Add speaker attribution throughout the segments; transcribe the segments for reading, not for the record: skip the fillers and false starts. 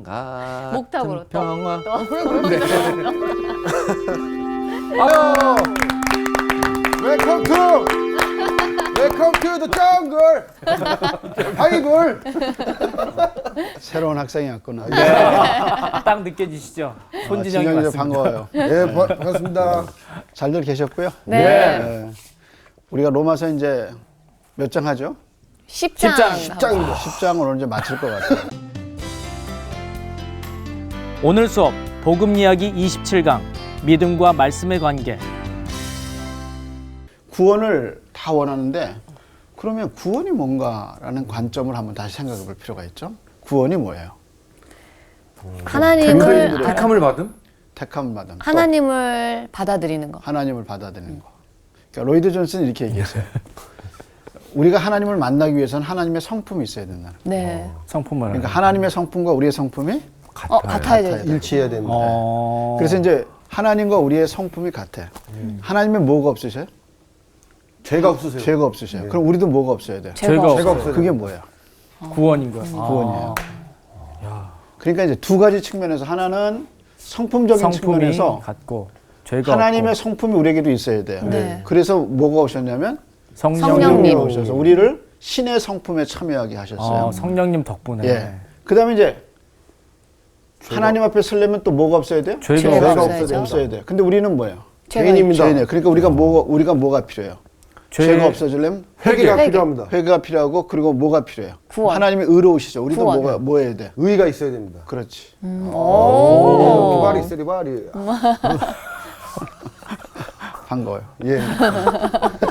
Speaker 1: 같은
Speaker 2: 목탁으로 또.
Speaker 1: 평화.
Speaker 2: 그래.
Speaker 3: 아유, 웰컴 투 더 정글. 하이볼.
Speaker 4: 새로운 학생이 왔구나.
Speaker 5: 딱 느껴지시죠? 손진영이
Speaker 4: 진영이
Speaker 5: 맞습니다.
Speaker 4: 반가워요.
Speaker 3: 예, 반갑습니다.
Speaker 4: 잘들 계셨고요.
Speaker 2: 네.
Speaker 4: 우리가 로마서 이제 몇 장 하죠?
Speaker 2: 10장.
Speaker 3: 10장입니다.
Speaker 4: 10장을 오늘 이제 마칠 것 같아요.
Speaker 5: 오늘 수업 복음 이야기 27강 믿음과 말씀의 관계.
Speaker 4: 구원을 다 원하는데 그러면 구원이 뭔가라는 관점을 한번 다시 생각해 볼 필요가 있죠. 구원이 뭐예요?
Speaker 2: 하나님을
Speaker 1: 택함을 받음?
Speaker 4: 택함을 받은
Speaker 2: 하나님을 받아들이는 거.
Speaker 4: 하나님을 받아들이는 거. 그러니까 로이드 존슨은 이렇게 얘기했어요. 우리가 하나님을 만나기 위해서는 하나님의 성품이 있어야 된다는 거예요.
Speaker 2: 네.
Speaker 5: 성품을.
Speaker 4: 그러니까 하나님의 성품과 우리의 성품이
Speaker 2: 같아야 되죠.
Speaker 3: 일치해야 됩니다.
Speaker 4: 그래서 이제 하나님과 우리의 성품이 같아. 하나님은 뭐가 없으셔요?
Speaker 3: 죄가 없으세요.
Speaker 4: 죄가 없으셔요. 그럼 우리도 뭐가 없어야 돼요?
Speaker 5: 죄가
Speaker 3: 죄가
Speaker 5: 없어요.
Speaker 3: 없어요.
Speaker 4: 그게 뭐예요?
Speaker 5: 구원인 거예요.
Speaker 4: 구원이에요. 그러니까 이제 두 가지 측면에서 하나는 성품적인
Speaker 5: 성품이
Speaker 4: 측면에서
Speaker 5: 같고 죄가
Speaker 4: 하나님의
Speaker 5: 없고
Speaker 4: 성품이 우리에게도 있어야 돼요.
Speaker 2: 네.
Speaker 4: 그래서 뭐가 오셨냐면
Speaker 5: 성령님.
Speaker 2: 성령님.
Speaker 4: 오셔서 우리를 신의 성품에 참여하게 하셨어요.
Speaker 5: 성령님 덕분에
Speaker 4: 예. 그다음에 이제 하나님 앞에 서려면 또 뭐가 없어야 돼요?
Speaker 5: 죄가
Speaker 2: 죄가
Speaker 5: 없어요.
Speaker 2: 없어야죠.
Speaker 4: 없어야 돼요. 근데 우리는 뭐예요?
Speaker 3: 죄인입니다.
Speaker 4: 죄인이에요. 그러니까 우리가 뭐가 필요해요? 죄가 없어지려면
Speaker 3: 회개가
Speaker 2: 회개.
Speaker 3: 필요합니다.
Speaker 4: 회개가 필요하고 그리고 뭐가 필요해요?
Speaker 2: 구원.
Speaker 4: 하나님이 의로우시죠. 우리도
Speaker 2: 구원.
Speaker 4: 뭐 해야 돼?
Speaker 3: 의가 있어야 됩니다.
Speaker 4: 그렇지.
Speaker 2: 오.
Speaker 3: 바리 쓰리바리.
Speaker 4: 반가워요.
Speaker 3: 예.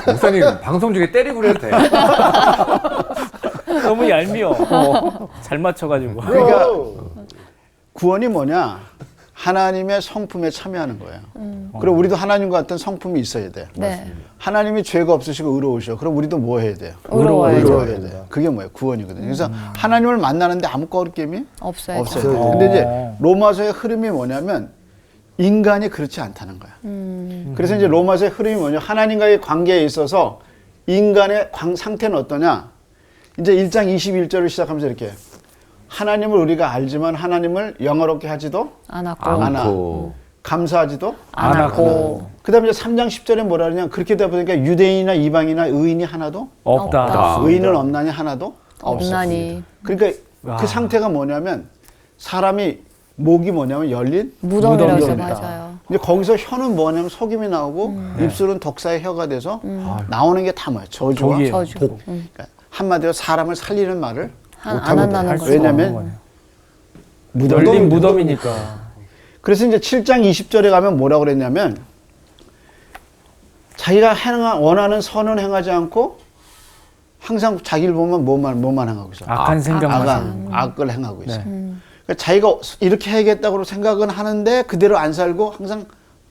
Speaker 1: 목사님 방송 중에 때리고 그래도 돼.
Speaker 5: 너무 얄미워. 잘 맞춰가지고.
Speaker 4: 그러니까 구원이 뭐냐? 하나님의 성품에 참여하는 거예요. 그럼 우리도 하나님과 같은 성품이 있어야 돼.
Speaker 2: 네.
Speaker 4: 하나님이 죄가 없으시고 의로우셔. 그럼 우리도 뭐 해야 돼요?
Speaker 2: 의로워야죠.
Speaker 4: 의로워야 돼. 그게 뭐예요? 구원이거든요. 그래서 하나님을 만나는데 아무 거리낌이
Speaker 2: 없어야죠.
Speaker 4: 없어요. 근데 이제 로마서의 흐름이 뭐냐면 인간이 그렇지 않다는 거야. 그래서 이제 로마서의 흐름이 뭐냐? 하나님과의 관계에 있어서 인간의 상태는 어떠냐? 이제 1장 21절을 시작하면서 이렇게 하나님을 우리가 알지만 하나님을 영화롭게 하지도
Speaker 2: 않았고.
Speaker 1: 않고.
Speaker 4: 감사하지도
Speaker 2: 않았고.
Speaker 4: 그다음에 이제 3장 10절에 뭐라 그러냐? 그렇게 되다 보니까 유대인이나 이방이나 의인이 하나도
Speaker 5: 없다.
Speaker 2: 없다.
Speaker 4: 의인은 없나니 하나도 없어.
Speaker 2: 없나니.
Speaker 4: 그러니까
Speaker 5: 와.
Speaker 4: 그 상태가 뭐냐면 사람이 목이 뭐냐면 열린
Speaker 2: 무덤이라고 해서
Speaker 5: 무덤이다.
Speaker 2: 맞아요.
Speaker 4: 근데 거기서 혀는 뭐냐면 속임이 나오고 입술은 독사의 혀가 돼서 나오는 게 다 뭐야? 저주와
Speaker 5: 저기예요.
Speaker 2: 저주.
Speaker 4: 그러니까 한마디로 사람을 살리는 말을
Speaker 2: 안 한다는
Speaker 5: 할
Speaker 2: 거죠.
Speaker 5: 수가 없는
Speaker 4: 왜냐면
Speaker 5: 거네요.
Speaker 4: 무덤이
Speaker 5: 열린 무덤이니까.
Speaker 4: 그래서 이제 7장 20절에 가면 뭐라고 그랬냐면 자기가 원하는 선은 행하지 않고 항상 자기를 보면 뭐만 행하고 있어.
Speaker 5: 악한 생각만 하는.
Speaker 4: 악을 행하고 있어.
Speaker 5: 네.
Speaker 4: 그러니까 자기가 이렇게 해야겠다고 생각은 하는데 그대로 안 살고 항상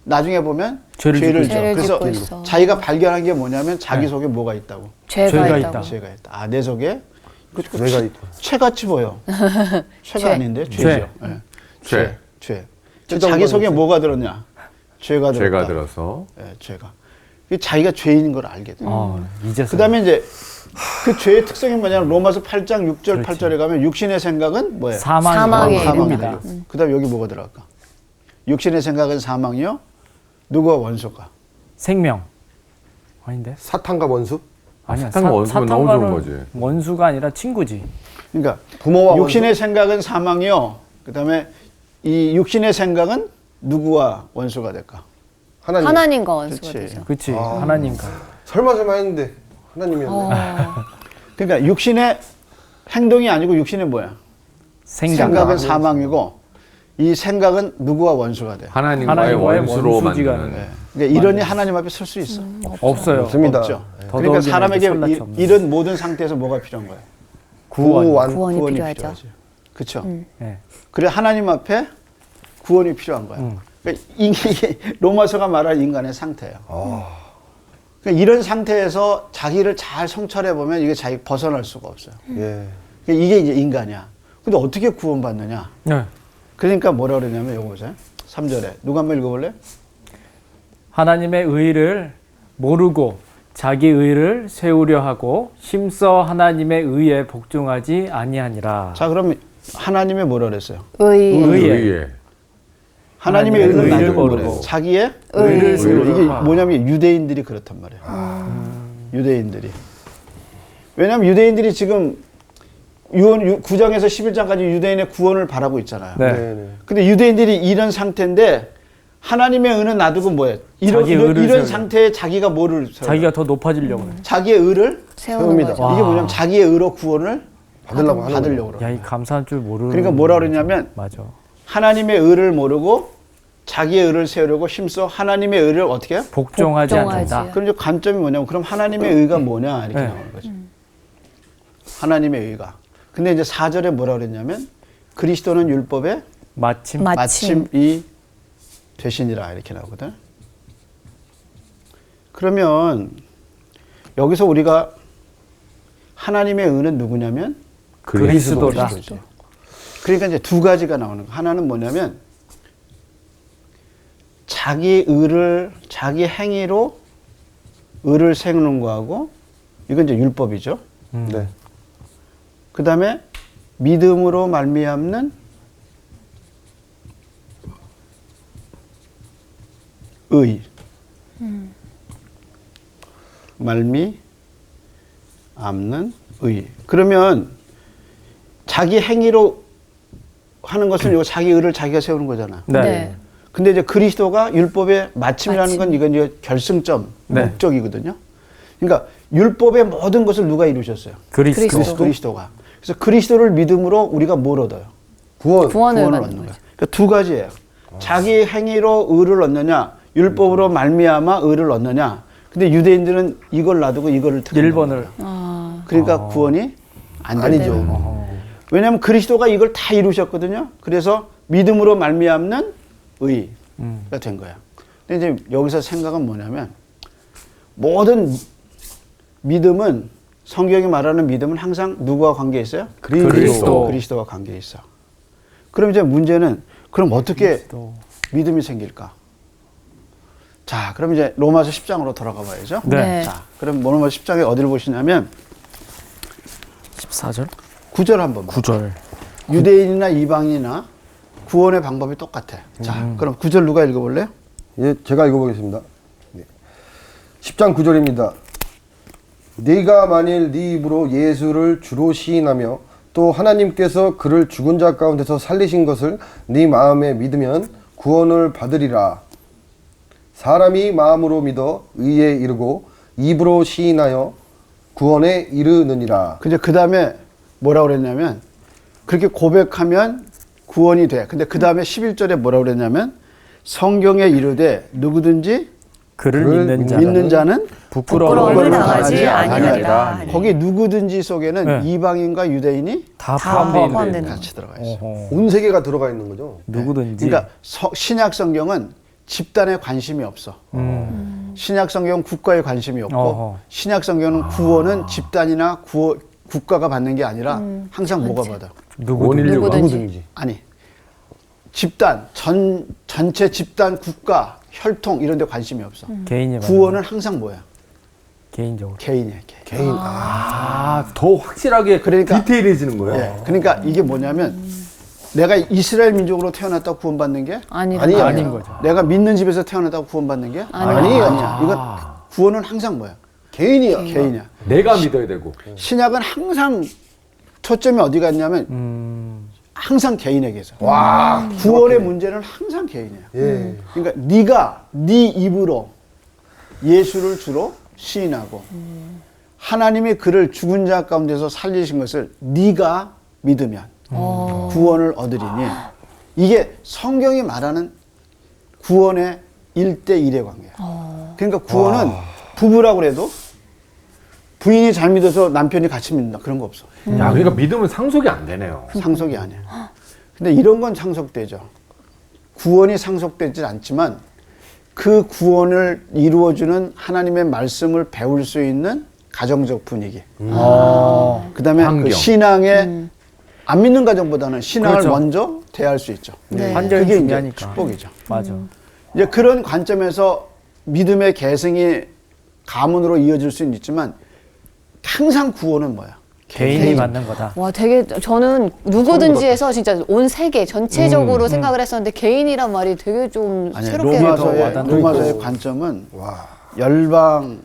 Speaker 4: 나중에 보면
Speaker 5: 죄를 짓고
Speaker 4: 져.
Speaker 2: 죄를
Speaker 4: 그래서
Speaker 2: 짓고 있어.
Speaker 4: 자기가 발견한 게 뭐냐면 자기 속에 뭐가 있다고.
Speaker 2: 죄가
Speaker 5: 죄가
Speaker 2: 있다고.
Speaker 5: 있다.
Speaker 4: 죄가 있다. 아, 내 속에
Speaker 3: 죄가 있다.
Speaker 4: 죄같이 보여. 죄가
Speaker 2: 죄.
Speaker 4: 아닌데 죄죠. 예.
Speaker 1: 죄.
Speaker 4: 죄.
Speaker 3: 죄다
Speaker 4: 자기 속에
Speaker 3: 죄.
Speaker 4: 뭐가 들었냐? 죄가 들었다.
Speaker 1: 죄가 들어서
Speaker 4: 예, 죄가. 이게 자기가 죄인인 걸 알게 돼.
Speaker 5: 이제서.
Speaker 4: 그다음에 이제 그 죄의 특성이 뭐냐면 로마서 8장 6절 8절에 가면 육신의 생각은 뭐예요?
Speaker 2: 사망에
Speaker 5: 사망입니다.
Speaker 4: 그다음에 여기 뭐가 들어갈까? 육신의 생각은 사망이요. 누구와 원수가?
Speaker 5: 생명. 아닌데?
Speaker 3: 사탄과 원수?
Speaker 5: 아니야.
Speaker 1: 사탄과 원수가 너무 좋은
Speaker 5: 사탄과는
Speaker 1: 거지.
Speaker 5: 원수가 아니라 친구지.
Speaker 4: 그러니까
Speaker 3: 부모와
Speaker 4: 육신의 생각은 사망이요. 그다음에 이 육신의 생각은 누구와 원수가 될까?
Speaker 3: 하나님.
Speaker 2: 하나님과 원수가
Speaker 4: 그치.
Speaker 2: 되죠.
Speaker 5: 그치. 하나님과.
Speaker 3: 설마 했는데 하나님이었네.
Speaker 4: 그러니까 육신의 행동이 아니고 육신의 뭐야? 생각은 사망이고 이 생각은 누구와 원수가 돼?
Speaker 1: 하나님과의 원수로
Speaker 5: 원수지가
Speaker 1: 만드는.
Speaker 5: 네.
Speaker 4: 그러니까 이런이 하나님 앞에 설 수 있어.
Speaker 5: 없어요.
Speaker 3: 없습니다.
Speaker 4: 없죠.
Speaker 3: 네.
Speaker 4: 그러니까
Speaker 5: 더더욱이
Speaker 4: 사람에게
Speaker 5: 설날이 없는.
Speaker 4: 이런 모든 상태에서 뭐가 필요한 거야?
Speaker 5: 구원.
Speaker 2: 구원이 필요하죠.
Speaker 4: 그렇죠.
Speaker 5: 네.
Speaker 4: 그래 하나님 앞에 구원이 필요한 거야. 그러니까 이게 로마서가 말할 인간의 상태예요. 그러니까 이런 상태에서 자기를 잘 성찰해 보면 이게 자기 벗어날 수가 없어요.
Speaker 3: 예.
Speaker 4: 그러니까 이게 이제 인간이야. 근데 어떻게 구원받느냐?
Speaker 5: 네.
Speaker 4: 그러니까 뭐라 그러냐면 요거 보세요. 3절에 누가 한번 읽어볼래?
Speaker 5: 하나님의 의를 모르고 자기 의를 세우려 하고 심써 하나님의 의에 복종하지 아니하니라.
Speaker 4: 자, 그럼 하나님의 뭐라 그랬어요?
Speaker 2: 의.
Speaker 1: 의에.
Speaker 4: 하나님의 의는
Speaker 5: 의를
Speaker 4: 놔두고
Speaker 5: 모르고
Speaker 4: 뭐래요? 자기의
Speaker 2: 의를
Speaker 4: 의를. 이게 뭐냐면 유대인들이 그렇단 말이에요. 유대인들이. 왜냐하면 유대인들이 지금 유언 9장에서 11장까지 유대인의 구원을 바라고 있잖아요.
Speaker 5: 네.
Speaker 3: 네네.
Speaker 4: 근데 유대인들이 이런 상태인데 하나님의 의는 놔두고 뭐예요?
Speaker 5: 자기 의를
Speaker 4: 이런
Speaker 5: 세우려고.
Speaker 4: 상태에 자기가 뭐를 세워요?
Speaker 5: 자기가 더 높아지려고 그래.
Speaker 4: 자기의 의를
Speaker 2: 세우는
Speaker 3: 세웁니다.
Speaker 2: 거죠.
Speaker 5: 와.
Speaker 4: 이게 뭐냐면 자기의 의로 구원을
Speaker 3: 받으려고 하는
Speaker 4: 받으려고
Speaker 3: 거예요.
Speaker 4: 그래요.
Speaker 5: 야, 이 감사한 줄 모르는.
Speaker 4: 그러니까 뭐라 그러냐면
Speaker 5: 맞아.
Speaker 4: 하나님의 의를 모르고 자기의 의를 세우려고 힘써 하나님의 의를 어떻게 해요?
Speaker 5: 복종하지
Speaker 2: 복종하지.
Speaker 5: 않는다.
Speaker 4: 그럼 이제 관점이 뭐냐면 그럼 하나님의 의가 뭐냐 이렇게
Speaker 5: 네.
Speaker 4: 나오는 거죠. 하나님의 의가. 근데 이제 4절에 뭐라 그랬냐면 그리스도는 율법의
Speaker 5: 마침.
Speaker 4: 마침이 되시니라 이렇게 나오거든. 그러면 여기서 우리가 하나님의 의는 누구냐면
Speaker 5: 그리스도다.
Speaker 4: 그리스도지. 그러니까 이제 두 가지가 나오는 거. 하나는 뭐냐면 자기 의를 자기 행위로 의를 세우는 거하고 이건 이제 율법이죠.
Speaker 3: 네.
Speaker 4: 그다음에 믿음으로 말미암는 의. 말미암는 의. 그러면 자기 행위로 하는 것은 이거 자기 의를 자기가 세우는 거잖아.
Speaker 5: 네.
Speaker 2: 네.
Speaker 4: 근데 이제 그리스도가 율법의 마침이라는
Speaker 2: 마침.
Speaker 4: 건 이건 이제 결승점,
Speaker 5: 네.
Speaker 4: 목적이거든요. 그러니까 율법의 모든 것을 누가 이루셨어요?
Speaker 5: 그리스도.
Speaker 4: 그리스도가. 그래서 그리스도를 믿음으로 우리가 뭘 얻어요?
Speaker 3: 구원.
Speaker 2: 구원을
Speaker 4: 구원을
Speaker 2: 받는
Speaker 4: 얻는
Speaker 2: 거죠.
Speaker 4: 거예요. 그러니까 두 가지예요. 자기 행위로 의를 얻느냐, 율법으로 말미암아 의를 얻느냐. 근데 유대인들은 이걸 놔두고 이거를 특별히
Speaker 5: 1번을.
Speaker 2: 아,
Speaker 4: 그러니까 구원이 안 되죠.
Speaker 3: 아니죠.
Speaker 4: 왜냐하면 그리스도가 이걸 다 이루셨거든요. 그래서 믿음으로 말미암는 의가 된 거야. 근데 이제 여기서 생각은 뭐냐면 모든 믿음은 성경이 말하는 믿음은 항상 누구와 관계 있어요?
Speaker 5: 그리스도.
Speaker 4: 그리스도와 관계 있어. 그럼 이제 문제는 그럼 어떻게
Speaker 5: 그리스도.
Speaker 4: 믿음이 생길까? 자, 그럼 이제 로마서 10장으로 돌아가 봐야죠.
Speaker 2: 네.
Speaker 4: 자, 그럼 로마서 10장에 어디를 보시냐면
Speaker 5: 14절.
Speaker 4: 9절 한번 봐.
Speaker 5: 9절.
Speaker 4: 유대인이나 이방인이나 구원의 방법이 똑같아. 자, 그럼 9절 누가 읽어볼래요?
Speaker 3: 예, 제가 읽어보겠습니다. 네. 10장 9절입니다. 네가 만일 네 입으로 예수를 주로 시인하며 또 하나님께서 그를 죽은 자 가운데서 살리신 것을 네 마음에 믿으면 구원을 받으리라. 사람이 마음으로 믿어 의에 이르고 입으로 시인하여 구원에 이르느니라.
Speaker 4: 근데 그 다음에 뭐라고 그랬냐면 그렇게 고백하면 구원이 돼. 근데 그 다음에 11절에 뭐라고 그랬냐면 성경에 이르되 누구든지
Speaker 5: 그를
Speaker 3: 그를
Speaker 5: 믿는 자.
Speaker 4: 믿는 자는
Speaker 2: 부끄러움을
Speaker 4: 부끄러움을
Speaker 2: 당하지
Speaker 4: 아니하리라.
Speaker 2: 아니하리라.
Speaker 4: 거기 누구든지 속에는
Speaker 5: 네.
Speaker 4: 이방인과 유대인이
Speaker 5: 다
Speaker 2: 다
Speaker 5: 포함되어 있는.
Speaker 2: 포함되는
Speaker 4: 같이 들어가 있어.
Speaker 5: 어허.
Speaker 3: 온 세계가 들어가 있는 거죠.
Speaker 5: 누구든지.
Speaker 4: 그러니까 신약 성경은 집단에 관심이 없어. 신약 성경은 국가에 관심이 없고
Speaker 5: 어허.
Speaker 4: 신약 성경은 구원은 집단이나 국가가 받는 게 아니라 항상 뭐가 받아?
Speaker 5: 누구든지.
Speaker 2: 누구든지.
Speaker 4: 아니 집단 전체 집단 국가 혈통 이런 데 관심이 없어.
Speaker 5: 개인이
Speaker 4: 구원은 항상 뭐야?
Speaker 5: 개인적으로.
Speaker 4: 개인이야. 개인.
Speaker 3: 개인.
Speaker 1: 더 확실하게
Speaker 4: 그러니까-
Speaker 1: 디테일해지는 거예요.
Speaker 4: 예. 그러니까 이게 뭐냐면 내가 이스라엘 민족으로 태어났다고 구원받는 게
Speaker 2: 아니라.
Speaker 3: 아니,
Speaker 5: 아닌 거죠.
Speaker 4: 내가 믿는 집에서 태어났다고 구원받는 게
Speaker 2: 아니야.
Speaker 4: 아니야. 이건 구원은 항상 뭐야?
Speaker 3: 개인이야.
Speaker 4: 개인이야.
Speaker 1: 내가 믿어야 되고.
Speaker 4: 신약은 항상 초점이 어디 갔냐면 항상 개인에게서.
Speaker 3: 와.
Speaker 4: 구원의 문제는 항상 개인이야.
Speaker 3: 예.
Speaker 4: 그러니까 네가 네 입으로 예수를 주로 시인하고 하나님이 그를 죽은 자 가운데서 살리신 것을 네가 믿으면 구원을 얻으리니 이게 성경이 말하는 구원의 1대1의 관계야. 그러니까 구원은 부부라고 해도 부인이 잘 믿어서 남편이 같이 믿는다 그런 거 없어.
Speaker 1: 야, 그러니까 믿음은 상속이 안 되네요.
Speaker 4: 상속이 아니야. 근데 이런 건 상속되죠. 구원이 상속되지 않지만 그 구원을 이루어주는 하나님의 말씀을 배울 수 있는 가정적 분위기. 그다음에
Speaker 1: 환경.
Speaker 4: 그 신앙의 안 믿는 가정보다는 신앙을
Speaker 5: 그렇죠.
Speaker 4: 먼저 대할 수 있죠.
Speaker 2: 네.
Speaker 5: 환경이
Speaker 4: 그게 이제
Speaker 5: 중요하니까.
Speaker 4: 축복이죠.
Speaker 5: 맞아.
Speaker 4: 이제 그런 관점에서 믿음의 계승이 가문으로 이어질 수는 있지만 항상 구원은 뭐야?
Speaker 5: 개인이 받는 거다.
Speaker 2: 와, 되게 저는 누구든지에서 진짜 온 세계 전체적으로 생각을 했었는데 개인이란 말이 되게 좀
Speaker 4: 아니
Speaker 2: 새롭게
Speaker 4: 로마서의 관점은
Speaker 3: 와.
Speaker 4: 열방이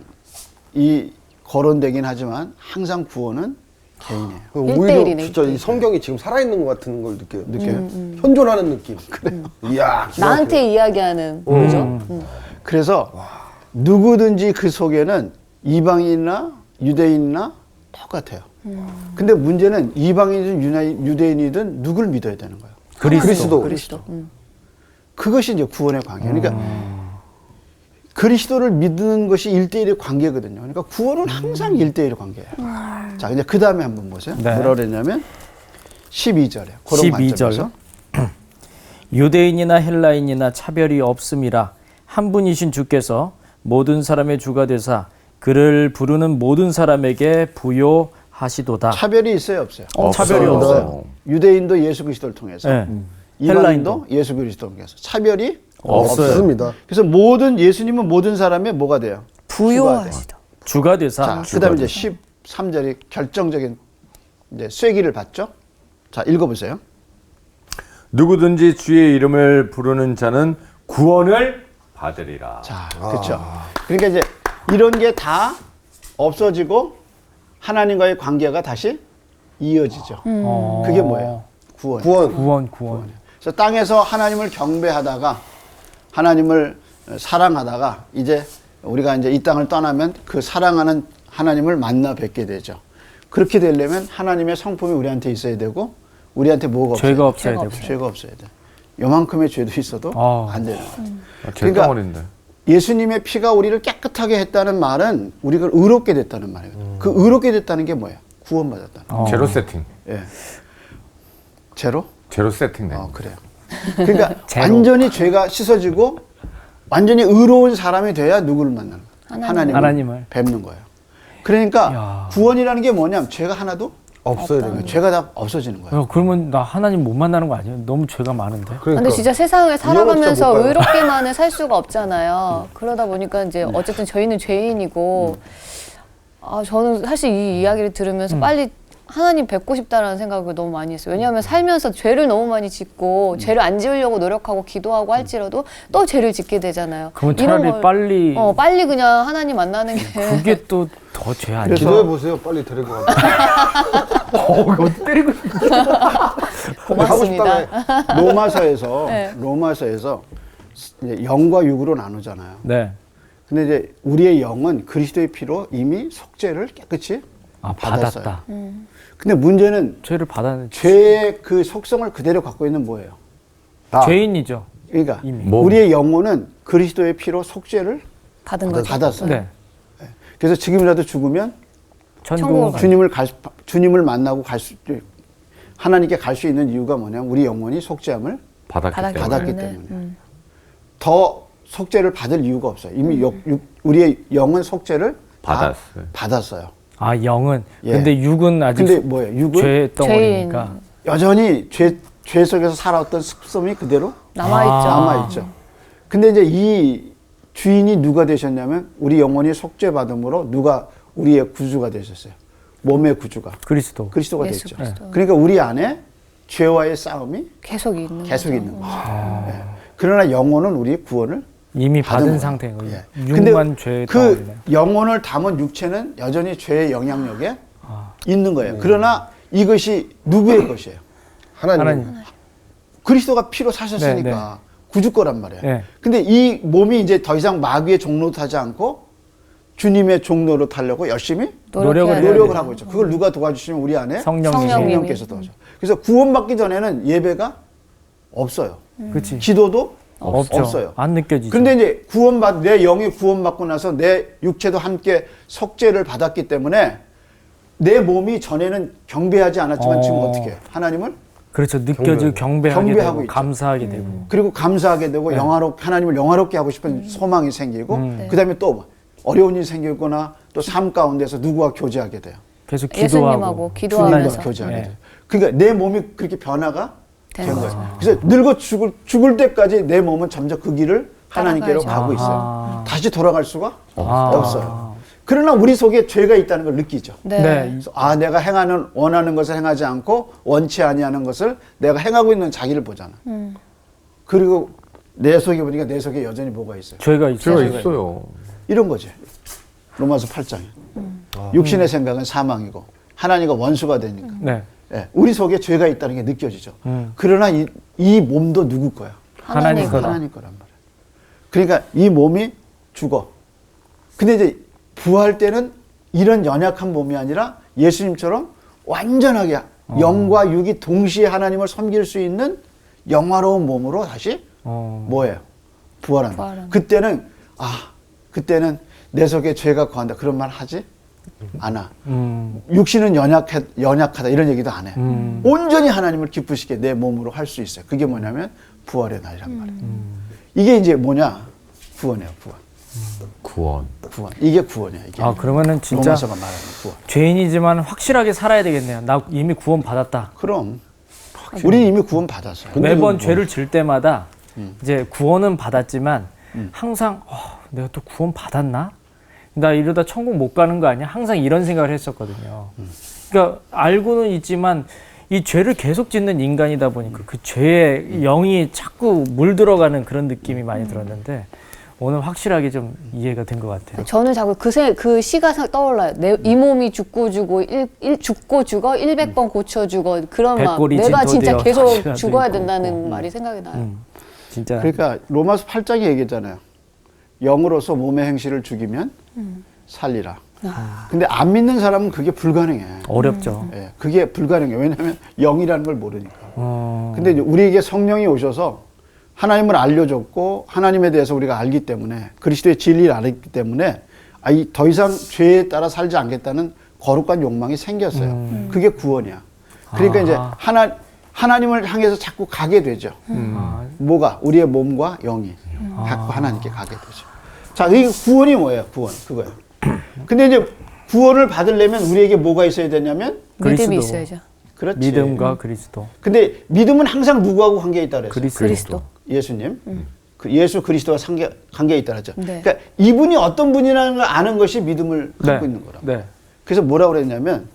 Speaker 4: 거론되긴 하지만 항상 구원은 개인이에요.
Speaker 3: 오히려
Speaker 2: 일대일이네,
Speaker 3: 진짜 이
Speaker 2: 일대일.
Speaker 3: 성경이 지금 살아있는 것 같은 걸 느껴요. 현존하는 느낌. 그래. 이야.
Speaker 2: 나한테 이야기하는 그죠?
Speaker 4: 그래서 누구든지 그 속에는 이방인이나 유대인이나 똑같아요. 근데 문제는 이방인이든 유대인이든 누굴 믿어야 되는 거예요.
Speaker 3: 그리스도.
Speaker 2: 그리스도.
Speaker 4: 그것이 이제 구원의 관계. 그러니까 그리스도를 믿는 것이 1대1의 관계거든요. 그러니까 구원은 항상 1대1의 관계예요. 자, 이제 그 다음에 한번 보세요.
Speaker 5: 네.
Speaker 4: 뭐라 그랬냐면 12절에.
Speaker 5: 12절. 유대인이나 헬라인이나 차별이 없음이라 한 분이신 주께서 모든 사람의 주가 되사 그를 부르는 모든 사람에게 부요하시도다.
Speaker 4: 차별이 있어요, 없어요?
Speaker 5: 차별이 없어요.
Speaker 4: 유대인도 예수 그리스도를 통해서,
Speaker 5: 네.
Speaker 4: 이방인도 예수 그리스도를 통해서 차별이
Speaker 5: 없어요.
Speaker 3: 없습니다.
Speaker 4: 그래서 예수님은 모든 사람의 뭐가 돼요?
Speaker 2: 부요하시다.
Speaker 5: 주가 되사.
Speaker 4: 자, 그다음에 이제 13절이 결정적인 이제 쐐기를 받죠. 자, 읽어보세요.
Speaker 1: 누구든지 주의 이름을 부르는 자는 구원을 받으리라.
Speaker 4: 자, 그렇죠. 그러니까 이제 이런 게 다 없어지고 하나님과의 관계가 다시 이어지죠. 그게 뭐예요? 구원.
Speaker 5: 구원.
Speaker 4: 그래서 땅에서 하나님을 경배하다가 하나님을 사랑하다가 이제 우리가 이제 이 땅을 떠나면 그 사랑하는 하나님을 만나 뵙게 되죠. 그렇게 되려면 하나님의 성품이 우리한테 있어야 되고 우리한테 뭐가 없어야
Speaker 5: 죄가
Speaker 4: 돼요?
Speaker 5: 없어야 되고.
Speaker 4: 죄가 없어야 돼. 요만큼의 죄도 있어도 안 되는 거예요. 그러니까
Speaker 1: 덩어리인데.
Speaker 4: 예수님의 피가 우리를 깨끗하게 했다는 말은 우리가 의롭게 됐다는 말이거든요. 그 의롭게 됐다는 게 뭐예요? 구원받았다는
Speaker 1: 제로 세팅.
Speaker 4: 예. 제로?
Speaker 1: 제로 세팅.
Speaker 4: 그래요. 그러니까
Speaker 5: 제로.
Speaker 4: 완전히 죄가 씻어지고 완전히 의로운 사람이 돼야 누구를 만나는 거예요?
Speaker 5: 하나님을.
Speaker 4: 뵙는 거예요. 그러니까
Speaker 5: 야.
Speaker 4: 구원이라는 게 뭐냐면 죄가 하나도
Speaker 3: 없어야 되는
Speaker 4: 죄가 다 없어지는 거예요.
Speaker 5: 그러면 나 하나님 못 만나는 거 아니에요? 너무 죄가 많은데.
Speaker 2: 근데 진짜 세상을 살아가면서
Speaker 3: 못 가요.
Speaker 2: 의롭게만은 살 수가 없잖아요. 그러다 보니까 이제 어쨌든 저희는 죄인이고, 아, 저는 사실 이 이야기를 들으면서 빨리 하나님 뵙고 싶다라는 생각을 너무 많이 했어요. 왜냐하면 살면서 죄를 너무 많이 짓고 죄를 안 지으려고 노력하고 기도하고 할지라도 또 죄를 짓게 되잖아요.
Speaker 5: 그러면
Speaker 2: 이런
Speaker 5: 차라리
Speaker 2: 걸-
Speaker 5: 빨리
Speaker 2: 빨리 그냥 하나님 만나는 게
Speaker 5: 그게 또 더 죄 아니에요?
Speaker 3: 기도해 보세요. 빨리 데리고 가자.
Speaker 1: 이거 때리고
Speaker 2: 고맙습니다.
Speaker 4: 로마서에서 이제 영과 육으로 나누잖아요.
Speaker 5: 네.
Speaker 4: 근데 이제 우리의 영은 그리스도의 피로 이미 속죄를 깨끗이 받았어요.
Speaker 5: 받았다.
Speaker 4: 근데 문제는
Speaker 5: 죄를 받았는
Speaker 4: 죄의 그 속성을 그대로 갖고 있는 뭐예요?
Speaker 5: 죄인이죠.
Speaker 4: 그러니까
Speaker 5: 이미.
Speaker 4: 우리의 영혼은 그리스도의 피로 속죄를
Speaker 2: 받은 거죠.
Speaker 4: 받았어요.
Speaker 5: 네.
Speaker 4: 그래서 지금이라도 죽으면
Speaker 5: 천국
Speaker 4: 주님을 만나고 하나님께 갈 수 있는 이유가 뭐냐면 우리 영혼이 속죄함을
Speaker 1: 받았기
Speaker 4: 받았기
Speaker 1: 때문에.
Speaker 4: 때문에. 더 속죄를 받을 이유가 없어요. 이미 우리의 영은 속죄를 다
Speaker 1: 받았어요.
Speaker 4: 받았어요.
Speaker 5: 아 영은.
Speaker 4: 예.
Speaker 5: 근데 육은 아직
Speaker 4: 근데 뭐예요? 육은
Speaker 5: 죄 덩어리니까.
Speaker 4: 여전히 죄 속에서 살아왔던 습성이 그대로
Speaker 2: 남아있죠.
Speaker 4: 남아있죠. 근데 이제 이 주인이 누가 되셨냐면 우리 영혼이 속죄받음으로 누가 우리의 구주가 되셨어요. 몸의 구주가. 그리스도가
Speaker 2: 예수
Speaker 4: 됐죠.
Speaker 2: 그리스도.
Speaker 4: 그러니까 우리 안에 죄와의 싸움이
Speaker 2: 계속 있는
Speaker 4: 있는 거죠. 예. 그러나 영혼은 우리의 구원을
Speaker 5: 이미
Speaker 4: 받은
Speaker 5: 받은
Speaker 4: 거예요.
Speaker 5: 상태인 거예요.
Speaker 4: 예.
Speaker 5: 육만 죄
Speaker 4: 그
Speaker 5: 덩어리네.
Speaker 4: 영혼을 담은 육체는 여전히 죄의 영향력에 있는 거예요. 그러나 이것이 누구의 것이에요?
Speaker 5: 하나님.
Speaker 4: 그리스도가 피로 사셨으니까
Speaker 5: 네, 네.
Speaker 4: 구주 거란 말이에요.
Speaker 5: 네.
Speaker 4: 근데 이 몸이 이제 더 이상 마귀의 종로 타지 않고 주님의 종로로 타려고 열심히
Speaker 5: 노력을 해야
Speaker 4: 노력을
Speaker 5: 돼요.
Speaker 4: 하고 있죠. 그걸 누가 도와주시면 우리 안에
Speaker 5: 성령님이.
Speaker 4: 성령께서 도와줘. 그래서 구원받기 전에는 예배가 없어요.
Speaker 5: 그렇지.
Speaker 4: 기도도
Speaker 5: 없죠.
Speaker 4: 없어요.
Speaker 5: 안 느껴지죠.
Speaker 4: 근데 이제 내 영이 구원받고 나서 내 육체도 함께 속죄를 받았기 때문에 내 몸이 전에는 경배하지 않았지만 지금 어떻게 해요? 하나님을
Speaker 5: 그렇죠. 느껴지고 경배하게
Speaker 4: 경배하고
Speaker 5: 되고
Speaker 4: 있죠.
Speaker 5: 감사하게 되고.
Speaker 4: 그리고 감사하게 되고 하나님을 영화롭게 하고 싶은 소망이 생기고
Speaker 2: 네.
Speaker 4: 그다음에 또 어려운 일이 생기거나 또 삶 가운데서 누구와 교제하게 돼요.
Speaker 5: 계속
Speaker 2: 예수님하고
Speaker 5: 기도하고
Speaker 2: 기도하면서
Speaker 4: 주님과 교제하게
Speaker 5: 네.
Speaker 4: 돼요. 그러니까 내 몸이 그렇게 변화가 된
Speaker 2: 되는
Speaker 4: 거예요. 그래서 늙어 죽을 때까지 내 몸은 점점 그 길을 하나님께로
Speaker 2: 따라가야죠.
Speaker 4: 가고 있어요.
Speaker 5: 아하.
Speaker 4: 다시 돌아갈 수가
Speaker 5: 아.
Speaker 4: 없어요. 그러나 우리 속에 죄가 있다는 걸 느끼죠.
Speaker 2: 네.
Speaker 5: 네.
Speaker 4: 그래서 내가 원하는 것을 행하지 않고 원치 아니하는 것을 내가 행하고 있는 자기를 보잖아. 그리고 내 속에 보니까 내 속에 여전히 뭐가 있어요?
Speaker 5: 죄가 있어요.
Speaker 1: 죄가 있어요.
Speaker 4: 이런 거지. 로마서 8장에. 육신의 생각은 사망이고 하나님과 원수가 되니까.
Speaker 5: 네.
Speaker 4: 예, 우리 속에 죄가 있다는 게 느껴지죠. 그러나 이 몸도 누구 거야?
Speaker 5: 하나님
Speaker 2: 하나님
Speaker 5: 거다.
Speaker 4: 하나님 거란 말이야. 그러니까 이 몸이 죽어. 근데 이제 부활 때는 이런 연약한 몸이 아니라 예수님처럼 완전하게 영과 육이 동시에 하나님을 섬길 수 있는 영화로운 몸으로 다시 뭐예요? 부활한다.
Speaker 2: 부활한다.
Speaker 4: 그때는 내 속에 죄가 거한다. 그런 말 하지 않아. 육신은 연약하다. 이런 얘기도 안 해. 온전히 하나님을 기쁘시게 내 몸으로 할 수 있어요. 그게 뭐냐면 부활의 날이란 말이에요. 이게 이제 뭐냐? 구원이에요.
Speaker 1: 구원.
Speaker 4: 구원. 이게 구원이야. 이게.
Speaker 5: 그러면은 진짜
Speaker 4: 로마서가 말하는 구원.
Speaker 5: 죄인이지만 확실하게 살아야 되겠네요. 나 이미 구원 받았다.
Speaker 4: 그럼 우리 이미 구원 받았어요.
Speaker 5: 매번 죄를 질 때마다 이제 구원은 받았지만 항상 내가 또 구원 받았나? 나 이러다 천국 못 가는 거 아니야? 항상 이런 생각을 했었거든요. 그러니까 알고는 있지만 이 죄를 계속 짓는 인간이다 보니까 그 죄의 영이 자꾸 물들어가는 그런 느낌이 많이 들었는데 오늘 확실하게 좀 이해가 된 것 같아요.
Speaker 2: 저는 자꾸 그 시가 떠올라요. 이 몸이 죽고 죽어, 죽고 죽어, 100번 고쳐 죽어. 그런 막
Speaker 5: 백골이
Speaker 2: 내가 진짜
Speaker 5: 진토되어
Speaker 2: 계속
Speaker 5: 다시
Speaker 2: 죽어야
Speaker 5: 있고
Speaker 2: 된다는 말이 생각이 나요.
Speaker 5: 진짜
Speaker 4: 그러니까 로마서 8장에 얘기했잖아요. 영으로서 몸의 행실을 죽이면 살리라. 근데 안 믿는 사람은 그게 불가능해.
Speaker 5: 어렵죠.
Speaker 4: 예, 그게 불가능해. 왜냐하면 영이라는 걸 모르니까.
Speaker 5: 어,
Speaker 4: 근데 이제 우리에게 성령이 오셔서 하나님을 알려줬고 하나님에 대해서 우리가 알기 때문에 그리스도의 진리를 알기 때문에 더 이상 죄에 따라 살지 않겠다는 거룩한 욕망이 생겼어요. 그게 구원이야. 그러니까 이제 하나님을 향해서 자꾸 가게 되죠. 뭐가? 우리의 몸과 영이 자꾸 하나님께 가게 되죠. 자, 이 구원이 뭐예요? 구원. 그거예요. 근데 이제 구원을 받으려면 우리에게 뭐가 있어야 되냐면
Speaker 5: 그리스도.
Speaker 2: 믿음이 있어야죠.
Speaker 4: 그렇지.
Speaker 5: 믿음과 그리스도.
Speaker 4: 근데 믿음은 항상 누구하고 관계에 있다 그랬어요?
Speaker 2: 그리스도.
Speaker 4: 예수님. 예수 그리스도와 관계에 있다 그랬죠.
Speaker 2: 네.
Speaker 4: 그러니까 이분이 어떤 분이라는 걸 아는 것이 믿음을 갖고 있는 거라.
Speaker 5: 네.
Speaker 4: 그래서 뭐라고 그랬냐면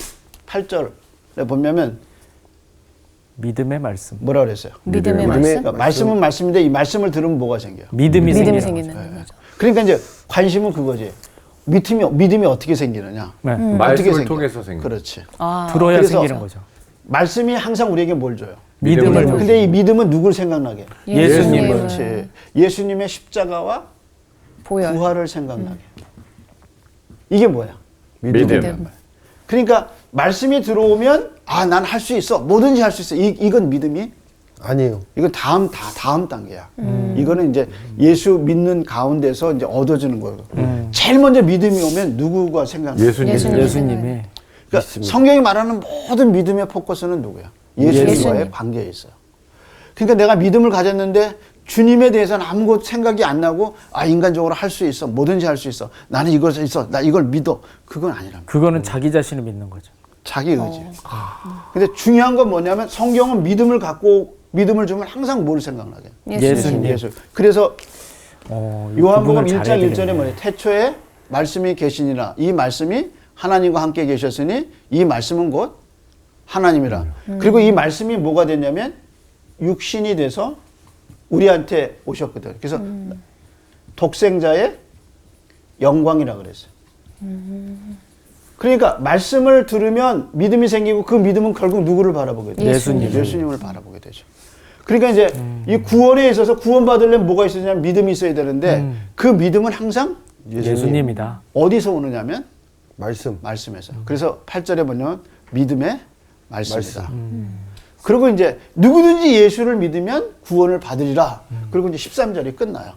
Speaker 4: 8절에 보면
Speaker 5: 믿음의 말씀.
Speaker 4: 뭐라고 그랬어요?
Speaker 2: 믿음의
Speaker 3: 믿음의
Speaker 2: 말씀.
Speaker 4: 그러니까 말씀은 말씀인데 이 말씀을 들으면 뭐가 생겨요?
Speaker 5: 믿음이
Speaker 2: 믿음이
Speaker 5: 생기는
Speaker 2: 생기는 거죠.
Speaker 4: 그러니까 이제 관심은 그거지. 믿음이 어떻게 생기느냐?
Speaker 5: 네.
Speaker 4: 어떻게
Speaker 1: 말씀을
Speaker 4: 생겨?
Speaker 1: 통해서 생겨.
Speaker 4: 그렇지.
Speaker 5: 들어야
Speaker 4: 그래서
Speaker 5: 생기는 거죠.
Speaker 4: 말씀이 항상 우리에게 뭘 줘요?
Speaker 5: 믿음을
Speaker 1: 줘요.
Speaker 4: 근데 이 믿음은 누굴 생각나게?
Speaker 5: 예수님을.
Speaker 4: 그렇지. 예수님의 십자가와
Speaker 2: 보혈.
Speaker 4: 부활을 생각나게. 이게 뭐야?
Speaker 1: 믿음.
Speaker 4: 그러니까 말씀이 들어오면 난 할 수 있어. 뭐든지 할 수 있어. 이건 믿음이
Speaker 3: 아니에요.
Speaker 4: 이건 다음 단계야. 이거는 이제 예수 믿는 가운데서 이제 얻어지는 거예요. 제일 먼저 믿음이 오면 누구가 생각나?
Speaker 1: 예수님.
Speaker 5: 예수님이.
Speaker 4: 그러니까 성경이 말하는 모든 믿음의 포커스는 누구야? 예수님과의
Speaker 2: 예수님.
Speaker 4: 관계에 있어요. 그러니까 내가 믿음을 가졌는데 주님에 대해서는 아무것도 생각이 안 나고 인간적으로 할 수 있어. 뭐든지 할 수 있어. 나는 이것을 있어. 나 이걸 믿어. 그건 아니란 말이야.
Speaker 5: 그거는 자기 자신을 믿는 거죠.
Speaker 4: 자기 의지. 근데 중요한 건 뭐냐면 성경은 믿음을 주면 항상 뭘 생각나게?
Speaker 5: 예수님.
Speaker 4: 예수. 그래서 요한복음
Speaker 5: 구분을
Speaker 4: 1장
Speaker 5: 잘해야
Speaker 4: 1절에
Speaker 5: 되겠네요.
Speaker 4: 뭐냐? 태초에 말씀이 계시니라. 이 말씀이 하나님과 함께 계셨으니 이 말씀은 곧 하나님이라. 그리고 이 말씀이 뭐가 됐냐면 육신이 돼서 우리한테 오셨거든. 그래서 독생자의 영광이라 그랬어요. 그러니까 말씀을 들으면 믿음이 생기고 그 믿음은 결국 누구를 바라보게 돼요? 예수님을 바라보게 되죠. 그러니까 이제 이 구원에 있어서 구원받으려면 뭐가 있어야냐면 믿음이 있어야 되는데 그 믿음은 항상
Speaker 5: 예수님이다.
Speaker 4: 어디서 오느냐면
Speaker 3: 말씀.
Speaker 4: 말씀에서. 그래서 8절에 보면 믿음의 말씀이다. 그리고 이제 누구든지 예수를 믿으면 구원을 받으리라. 그리고 이제 13절이 끝나요.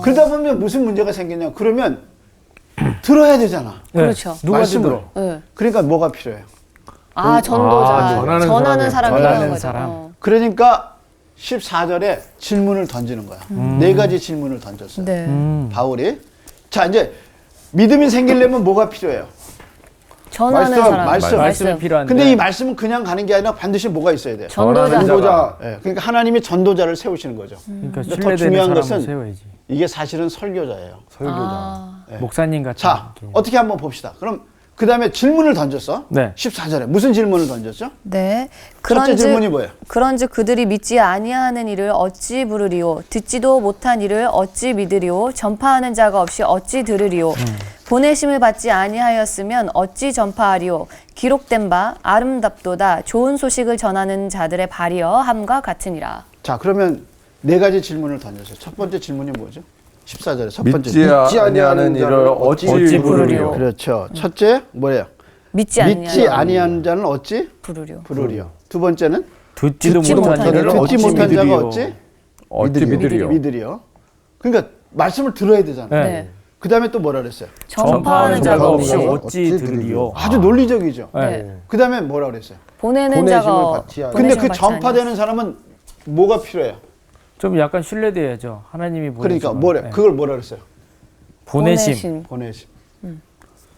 Speaker 4: 그러다 보면 무슨 문제가 생기냐? 그러면 들어야 되잖아.
Speaker 2: 그렇죠.
Speaker 5: 누가
Speaker 4: 말씀을.
Speaker 5: 들어?
Speaker 2: 네.
Speaker 4: 그러니까 뭐가 필요해요?
Speaker 2: 전도자.
Speaker 1: 전하는
Speaker 2: 사람이
Speaker 5: 전하는
Speaker 2: 필요한 거죠.
Speaker 5: 사람.
Speaker 4: 그러니까 14절에 질문을 던지는 거야. 네 가지 질문을 던졌어요.
Speaker 2: 네.
Speaker 4: 바울이. 자, 이제 믿음이 생기려면 뭐가 필요해요?
Speaker 2: 전하는
Speaker 4: 말씀,
Speaker 2: 사람.
Speaker 4: 말씀.
Speaker 5: 말씀이 필요한데.
Speaker 4: 근데 이 말씀은 그냥 가는 게 아니라 반드시 뭐가 있어야 돼요?
Speaker 2: 전도자.
Speaker 3: 전도자.
Speaker 4: 예, 그러니까 하나님이 전도자를 세우시는 거죠.
Speaker 5: 그러니까
Speaker 4: 근데 더
Speaker 5: 신뢰되는
Speaker 4: 중요한
Speaker 5: 사람을
Speaker 4: 것은
Speaker 5: 세워야지.
Speaker 4: 이게 사실은 설교자예요.
Speaker 3: 설교자.
Speaker 5: 목사님 같은
Speaker 4: 자,
Speaker 5: 느낌.
Speaker 4: 어떻게 한번 봅시다. 그럼 그 다음에 질문을 던졌어.
Speaker 5: 네.
Speaker 4: 14절에 무슨 질문을 던졌죠?
Speaker 2: 네.
Speaker 4: 첫째 질문이 뭐예요?
Speaker 2: 그런즉 그들이 믿지 아니하는 이를 어찌 부르리오? 듣지도 못한 이를 어찌 믿으리오? 전파하는 자가 없이 어찌 들으리오? 보내심을 받지 아니하였으면 어찌 전파하리오? 기록된 바 아름답도다 좋은 소식을 전하는 자들의 발이여 함과 같으니라.
Speaker 4: 자, 그러면 네 가지 질문을 던졌어요. 첫 번째 질문이 뭐죠? 14절에 첫 번째.
Speaker 1: 믿지 아니하는 이를 어찌 부르리요.
Speaker 4: 그렇죠. 첫째 뭐예요?
Speaker 2: 믿지
Speaker 4: 믿지
Speaker 2: 아니하는
Speaker 4: 아니하는 자는 어찌
Speaker 2: 부르리오.
Speaker 4: 부르리요. 두 번째는
Speaker 5: 듣지도 못한 이를
Speaker 4: 듣지
Speaker 5: 어찌
Speaker 4: 못한 자가
Speaker 5: 믿으리요.
Speaker 4: 어찌
Speaker 1: 믿으리요.
Speaker 4: 믿으리요. 그러니까 말씀을 들어야 되잖아요.
Speaker 5: 네.
Speaker 2: 네.
Speaker 4: 그 다음에 또 뭐라 그랬어요?
Speaker 5: 전파하는 자가 없이
Speaker 3: 전파하는
Speaker 5: 어찌
Speaker 3: 자가
Speaker 5: 들으리요.
Speaker 4: 아주 논리적이죠.
Speaker 5: 네.
Speaker 4: 그 다음에 뭐라 그랬어요?
Speaker 2: 보내는
Speaker 3: 보내심을
Speaker 2: 자가
Speaker 3: 받지 않-
Speaker 4: 근데 그
Speaker 2: 보내심을 받지
Speaker 4: 전파되는 사람은 뭐가 필요해요?
Speaker 5: 좀 약간 신뢰돼야죠. 하나님이 보내신
Speaker 4: 그러니까
Speaker 5: 거.
Speaker 4: 뭐래?
Speaker 5: 네.
Speaker 4: 그걸 뭐라 그랬어요?
Speaker 5: 보내심.
Speaker 4: 보내심.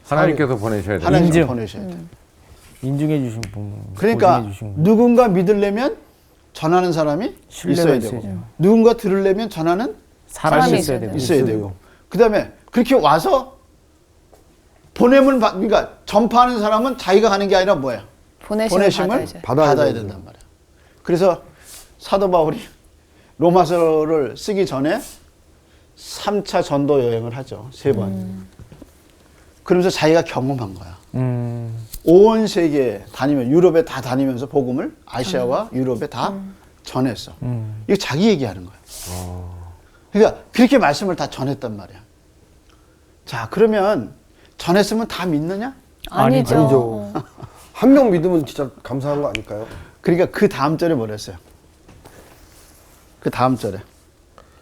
Speaker 1: 하나님께서 보내셔야 돼요.
Speaker 4: 하나님
Speaker 5: 인증.
Speaker 4: 보내셔야 돼.
Speaker 5: 인증해 주신 분.
Speaker 4: 그러니까
Speaker 5: 보증해 주신 분.
Speaker 4: 누군가 믿으려면 전하는 사람이
Speaker 5: 신뢰가
Speaker 4: 있어야
Speaker 5: 있어야죠.
Speaker 4: 되고 누군가 들으려면 전하는
Speaker 5: 사람이
Speaker 2: 사람이
Speaker 5: 있어야
Speaker 2: 있어야
Speaker 5: 되고.
Speaker 4: 있어야 되고 그다음에 그렇게 와서 보냄을 그러니까 전파하는 사람은 자기가 가는 게 아니라 뭐야?
Speaker 2: 보내심을 받아야죠.
Speaker 4: 받아야 된단 말이야. 그래서 사도 바울이 로마서를 쓰기 전에 3차 전도 여행을 하죠. 3번. 그러면서 자기가 경험한 거야. 온 세계 다니면 유럽에 다 다니면서 복음을 아시아와 유럽에 다 전했어. 이거 자기 얘기하는 거야. 그러니까 그렇게 말씀을 다 전했단 말이야. 자, 그러면 전했으면 다 믿느냐?
Speaker 2: 아니죠.
Speaker 3: 아니죠. 한 명 믿으면 진짜 감사한 거 아닐까요?
Speaker 4: 그러니까 그 다음 절에 뭐랬어요? 그 다음 절에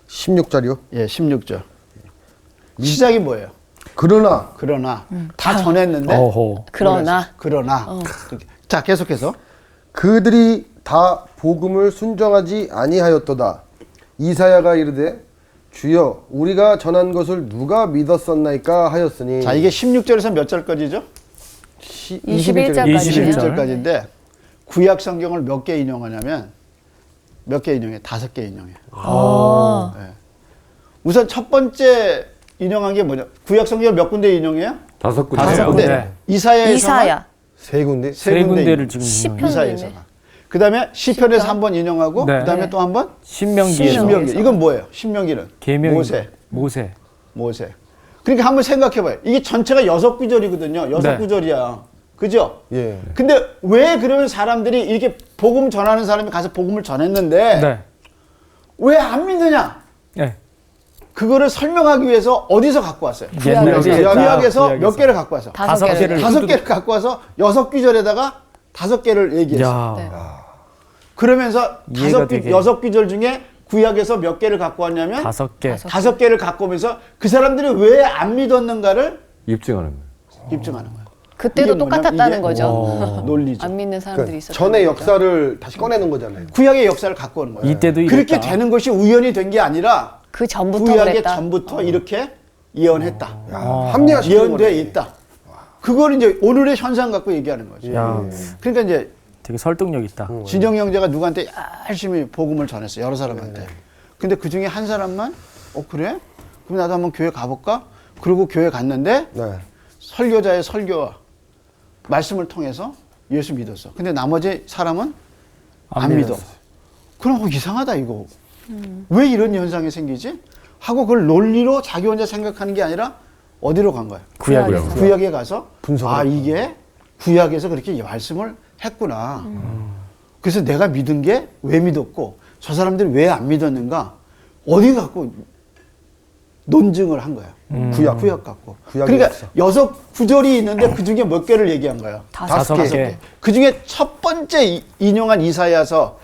Speaker 3: 16절이요.
Speaker 4: 예, 16절. 시작이 뭐예요?
Speaker 3: 그러나
Speaker 4: 그러나 다 전했는데
Speaker 5: 어허.
Speaker 2: 그러나
Speaker 4: 그러나 그렇게. 자, 계속해서
Speaker 3: 그들이 다 복음을 순정하지 아니하였도다. 이사야가 이르되 주여 우리가 전한 것을 누가 믿었었나이까 하였으니.
Speaker 4: 자, 이게 16절에서 몇 절까지죠?
Speaker 2: 21절까지.
Speaker 4: 21절까지인데 구약 성경을 몇 개 인용하냐면 몇 개 인용해? 5개 인용해. 네. 우선 첫 번째 인용한 게 뭐냐? 구약 성경을 몇 군데 인용해요?
Speaker 1: 5군데요.
Speaker 5: 다섯
Speaker 4: 근데
Speaker 5: 네.
Speaker 4: 이사야에서
Speaker 2: 이사야.
Speaker 3: 세 군데.
Speaker 5: 세 군데를
Speaker 4: 인용.
Speaker 5: 지금
Speaker 2: 시편.
Speaker 4: 이사야에서. 그다음에 시편에서 한 번 인용하고
Speaker 5: 네.
Speaker 4: 그다음에 또 한 번
Speaker 5: 신명기에서
Speaker 4: 신명기. 이건 뭐예요? 신명기는
Speaker 5: 계명
Speaker 4: 모세.
Speaker 5: 모세.
Speaker 4: 그러니까 한번 생각해 봐요. 이게 전체가 6구절이거든요. 6구절이야. 그죠?
Speaker 3: 예.
Speaker 4: 근데 왜 그러면 사람들이 이렇게 복음 전하는 사람이 가서 복음을 전했는데
Speaker 5: 네.
Speaker 4: 왜 안 믿느냐?
Speaker 5: 네.
Speaker 4: 그거를 설명하기 위해서 어디서 갖고 왔어요?
Speaker 5: 옛날에
Speaker 4: 구약에서 몇 개를 갖고 와서?
Speaker 2: 다섯 개를.
Speaker 4: 5개를 갖고 와서 6구절에다가 5개를 얘기했어.
Speaker 5: 야.
Speaker 2: 네.
Speaker 4: 그러면서
Speaker 5: 이해가 되게.
Speaker 4: 6구절 중에 구약에서 몇 개를 갖고 왔냐면
Speaker 5: 5개.
Speaker 4: 5개를 갖고 오면서 그 사람들이 왜 안 믿었는가를
Speaker 1: 입증하는 거예요.
Speaker 4: 입증하는 거야.
Speaker 2: 그때도
Speaker 4: 이게 뭐냐면
Speaker 2: 똑같았다는
Speaker 4: 이게
Speaker 2: 거죠.
Speaker 4: 논리죠.
Speaker 2: 안 믿는 사람들이
Speaker 3: 그러니까
Speaker 2: 있었던
Speaker 3: 전의
Speaker 2: 거니까.
Speaker 3: 역사를 다시 꺼내는 거잖아요.
Speaker 4: 구약의 역사를 갖고 오는 거예요.
Speaker 5: 이때도 이랬다.
Speaker 4: 그렇게 되는 것이 우연히 된 게 아니라
Speaker 2: 그 전부터
Speaker 4: 구약의
Speaker 2: 그랬다.
Speaker 4: 전부터 이렇게 예언했다.
Speaker 3: 합리화시키는
Speaker 4: 예언돼
Speaker 3: 거네.
Speaker 4: 있다. 그걸 이제 오늘의 현상 갖고 얘기하는 거죠.
Speaker 5: 야.
Speaker 4: 그러니까 이제
Speaker 5: 되게 설득력 있다.
Speaker 4: 진영 형제가 누구한테 열심히 복음을 전했어요. 여러 사람한테. 근데 그 중에 한 사람만 그래? 그럼 나도 한번 교회 가볼까? 그리고 교회 갔는데
Speaker 3: 네.
Speaker 4: 설교자의 설교와 말씀을 통해서 예수 믿었어. 근데 나머지 사람은 안 믿어. 그럼 이상하다 이거. 왜 이런 현상이 생기지? 하고 그걸 논리로 자기 혼자 생각하는 게 아니라 어디로 간 거야?
Speaker 5: 구약에서.
Speaker 4: 구약에 가서
Speaker 3: 분석을
Speaker 4: 이게 구약에서 그렇게 말씀을 했구나. 그래서 내가 믿은 게 왜 믿었고 저 사람들이 왜 안 믿었는가? 어디 갖고 논증을 한 거야. 구약 갖고.
Speaker 3: 구약의
Speaker 4: 그러니까
Speaker 3: 역사.
Speaker 4: 6구절이 있는데 그 중에 몇 개를 얘기한 거야?
Speaker 5: 5개.
Speaker 4: 그 중에 첫 번째 인용한 이사야서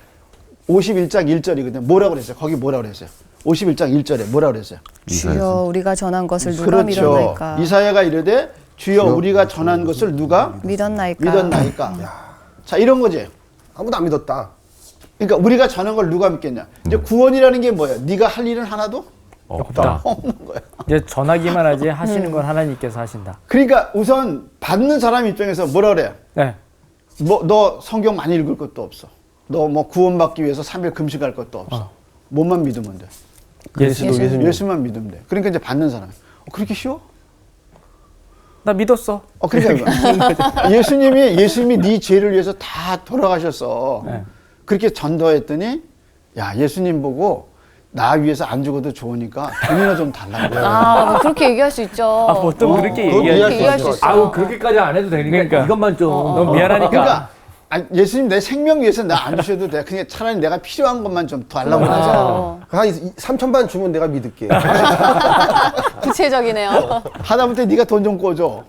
Speaker 4: 51장 1절이거든요. 뭐라고 그랬어요? 거기 뭐라고 그랬어요? 51장 1절에 뭐라고 그랬어요?
Speaker 2: 주여 우리가 전한 것을 누가
Speaker 4: 그렇죠.
Speaker 2: 믿었나이까.
Speaker 4: 이사야가 이르되 주여 우리가 전한 것을 누가
Speaker 2: 믿었나이까.
Speaker 4: 믿었나이까. 자, 이런 거지.
Speaker 3: 아무도 안 믿었다.
Speaker 4: 그러니까 우리가 전한 걸 누가 믿겠냐. 이제 구원이라는 게 뭐예요? 네가 할 일은 하나도
Speaker 5: 없다.
Speaker 4: 없는 거야.
Speaker 5: 이제 전하기만 하지 하시는 건 하나님께서 하신다.
Speaker 4: 그러니까 우선 받는 사람 입장에서 뭐라 그래요?
Speaker 5: 네.
Speaker 4: 너 성경 많이 읽을 것도 없어. 너 뭐 구원받기 위해서 3일 금식할 것도 없어. 뭐만 믿으면 돼.
Speaker 5: 예수도
Speaker 2: 예수.
Speaker 4: 예수만 믿으면 돼. 그러니까 이제 받는 사람. 그렇게 쉬워?
Speaker 5: 나 믿었어.
Speaker 4: 그러니까 예수님이 네 죄를 위해서 다 돌아가셨어.
Speaker 5: 네.
Speaker 4: 그렇게 전도했더니 야 예수님 보고 나 위해서 안 죽어도 좋으니까 돈이나 좀 달라고.
Speaker 2: 뭐 그렇게 얘기할 수 있죠.
Speaker 5: 보통 그렇게
Speaker 2: 그렇게
Speaker 5: 얘기하지.
Speaker 2: 얘기할 수 있어.
Speaker 1: 아우 그렇게까지 안 해도 되니까
Speaker 5: 그러니까.
Speaker 1: 이것만 좀.
Speaker 5: 너무 미안하니까.
Speaker 4: 그러니까 아니, 예수님 내 생명 위해서 나 안 주셔도 돼. 그냥 차라리 내가 필요한 것만 좀 달라고 하자.
Speaker 2: 맞아요.
Speaker 3: 한 3천만 주면 내가 믿을게.
Speaker 2: 구체적이네요.
Speaker 4: 하다못해 네가 돈 좀 꿔줘.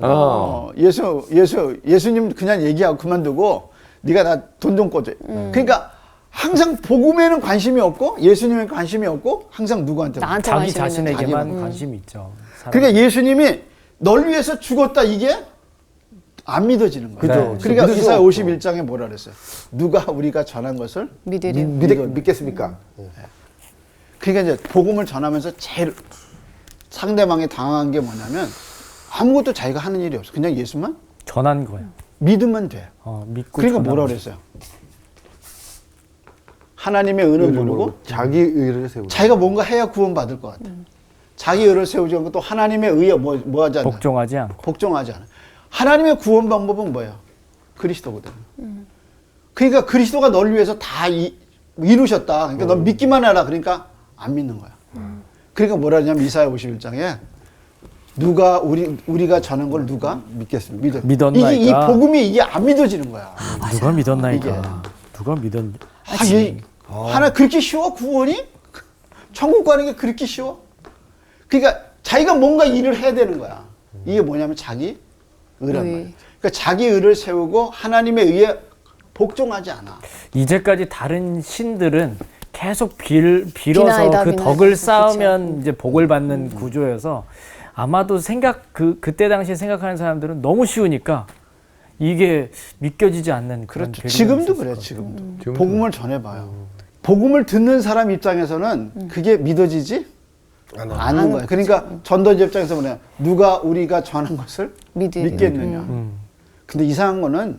Speaker 4: 예수님 그냥 얘기하고 그만두고 네가 나 돈 좀 꿔줘. 그러니까 항상 복음에는 관심이 없고 예수님에 관심이 없고 항상 누구한테
Speaker 2: 나한테
Speaker 5: 자기
Speaker 2: 관심 있는
Speaker 5: 자신에게만 관심이 있죠. 사람.
Speaker 4: 그러니까 예수님이 널 위해서 죽었다 이게 안 믿어지는 거예요.
Speaker 3: 그죠.
Speaker 4: 그러니까
Speaker 3: 믿을 수
Speaker 4: 이사야
Speaker 3: 없고.
Speaker 4: 51장에 뭐라 그랬어요? 누가 우리가 전한 것을
Speaker 2: 믿으려.
Speaker 3: 믿겠습니까?
Speaker 4: 그러니까 이제 복음을 전하면서 제일 상대방이 당황한 게 뭐냐면 아무것도 자기가 하는 일이 없어. 그냥 예수만
Speaker 5: 전한 거예요.
Speaker 4: 믿으면 돼.
Speaker 5: 믿고
Speaker 4: 그러니까
Speaker 5: 전한
Speaker 4: 뭐라
Speaker 5: 거죠.
Speaker 4: 그랬어요? 하나님의 은을 모르고
Speaker 3: 자기 의를 세우고.
Speaker 4: 자기가 뭔가 해야 구원받을 것 같아. 자기 의를 세우지 않고 또 하나님의 의에 뭐 하지 않아?
Speaker 5: 복종하지 않고.
Speaker 4: 복종하지 않아. 하나님의 구원 방법은 뭐예요? 그리스도거든. 그러니까 그리스도가 널 위해서 다 이루셨다. 그러니까 넌 믿기만 해라. 그러니까 안 믿는 거야. 그러니까 뭐라 하냐면 이사야 51장에 누가 우리가 전한 걸 누가
Speaker 3: 믿겠습니다.
Speaker 5: 믿었나이까.
Speaker 4: 이게 이 복음이 이게 안 믿어지는 거야.
Speaker 5: 누가 믿었나이까.
Speaker 4: 이게.
Speaker 5: 누가 믿었.
Speaker 4: 하나 그렇게 쉬워 구원이? 천국 가는 게 그렇게 쉬워? 그러니까 자기가 뭔가 일을 해야 되는 거야. 이게 뭐냐면 자기 의란
Speaker 2: 의.
Speaker 4: 말이야. 그러니까 자기 의를 세우고 하나님의 의에 복종하지 않아.
Speaker 5: 이제까지 다른 신들은 계속 빌어서
Speaker 2: 비나이다,
Speaker 5: 그
Speaker 2: 비나이다.
Speaker 5: 덕을 쌓으면 이제 복을 받는 구조여서 아마도 그때 당시에 생각하는 사람들은 너무 쉬우니까 이게 믿겨지지 않는 그런
Speaker 4: 그렇죠.
Speaker 5: 괴리감이
Speaker 4: 지금도
Speaker 5: 있었을
Speaker 4: 그래.
Speaker 5: 거예요.
Speaker 4: 지금도. 복음을 전해봐요. 복음을 듣는 사람 입장에서는 그게 믿어지지 않는 거야. 그러니까 전도자 입장에서 뭐냐? 누가 우리가 전한 것을
Speaker 2: 믿으려.
Speaker 4: 믿겠느냐. 근데 이상한 거는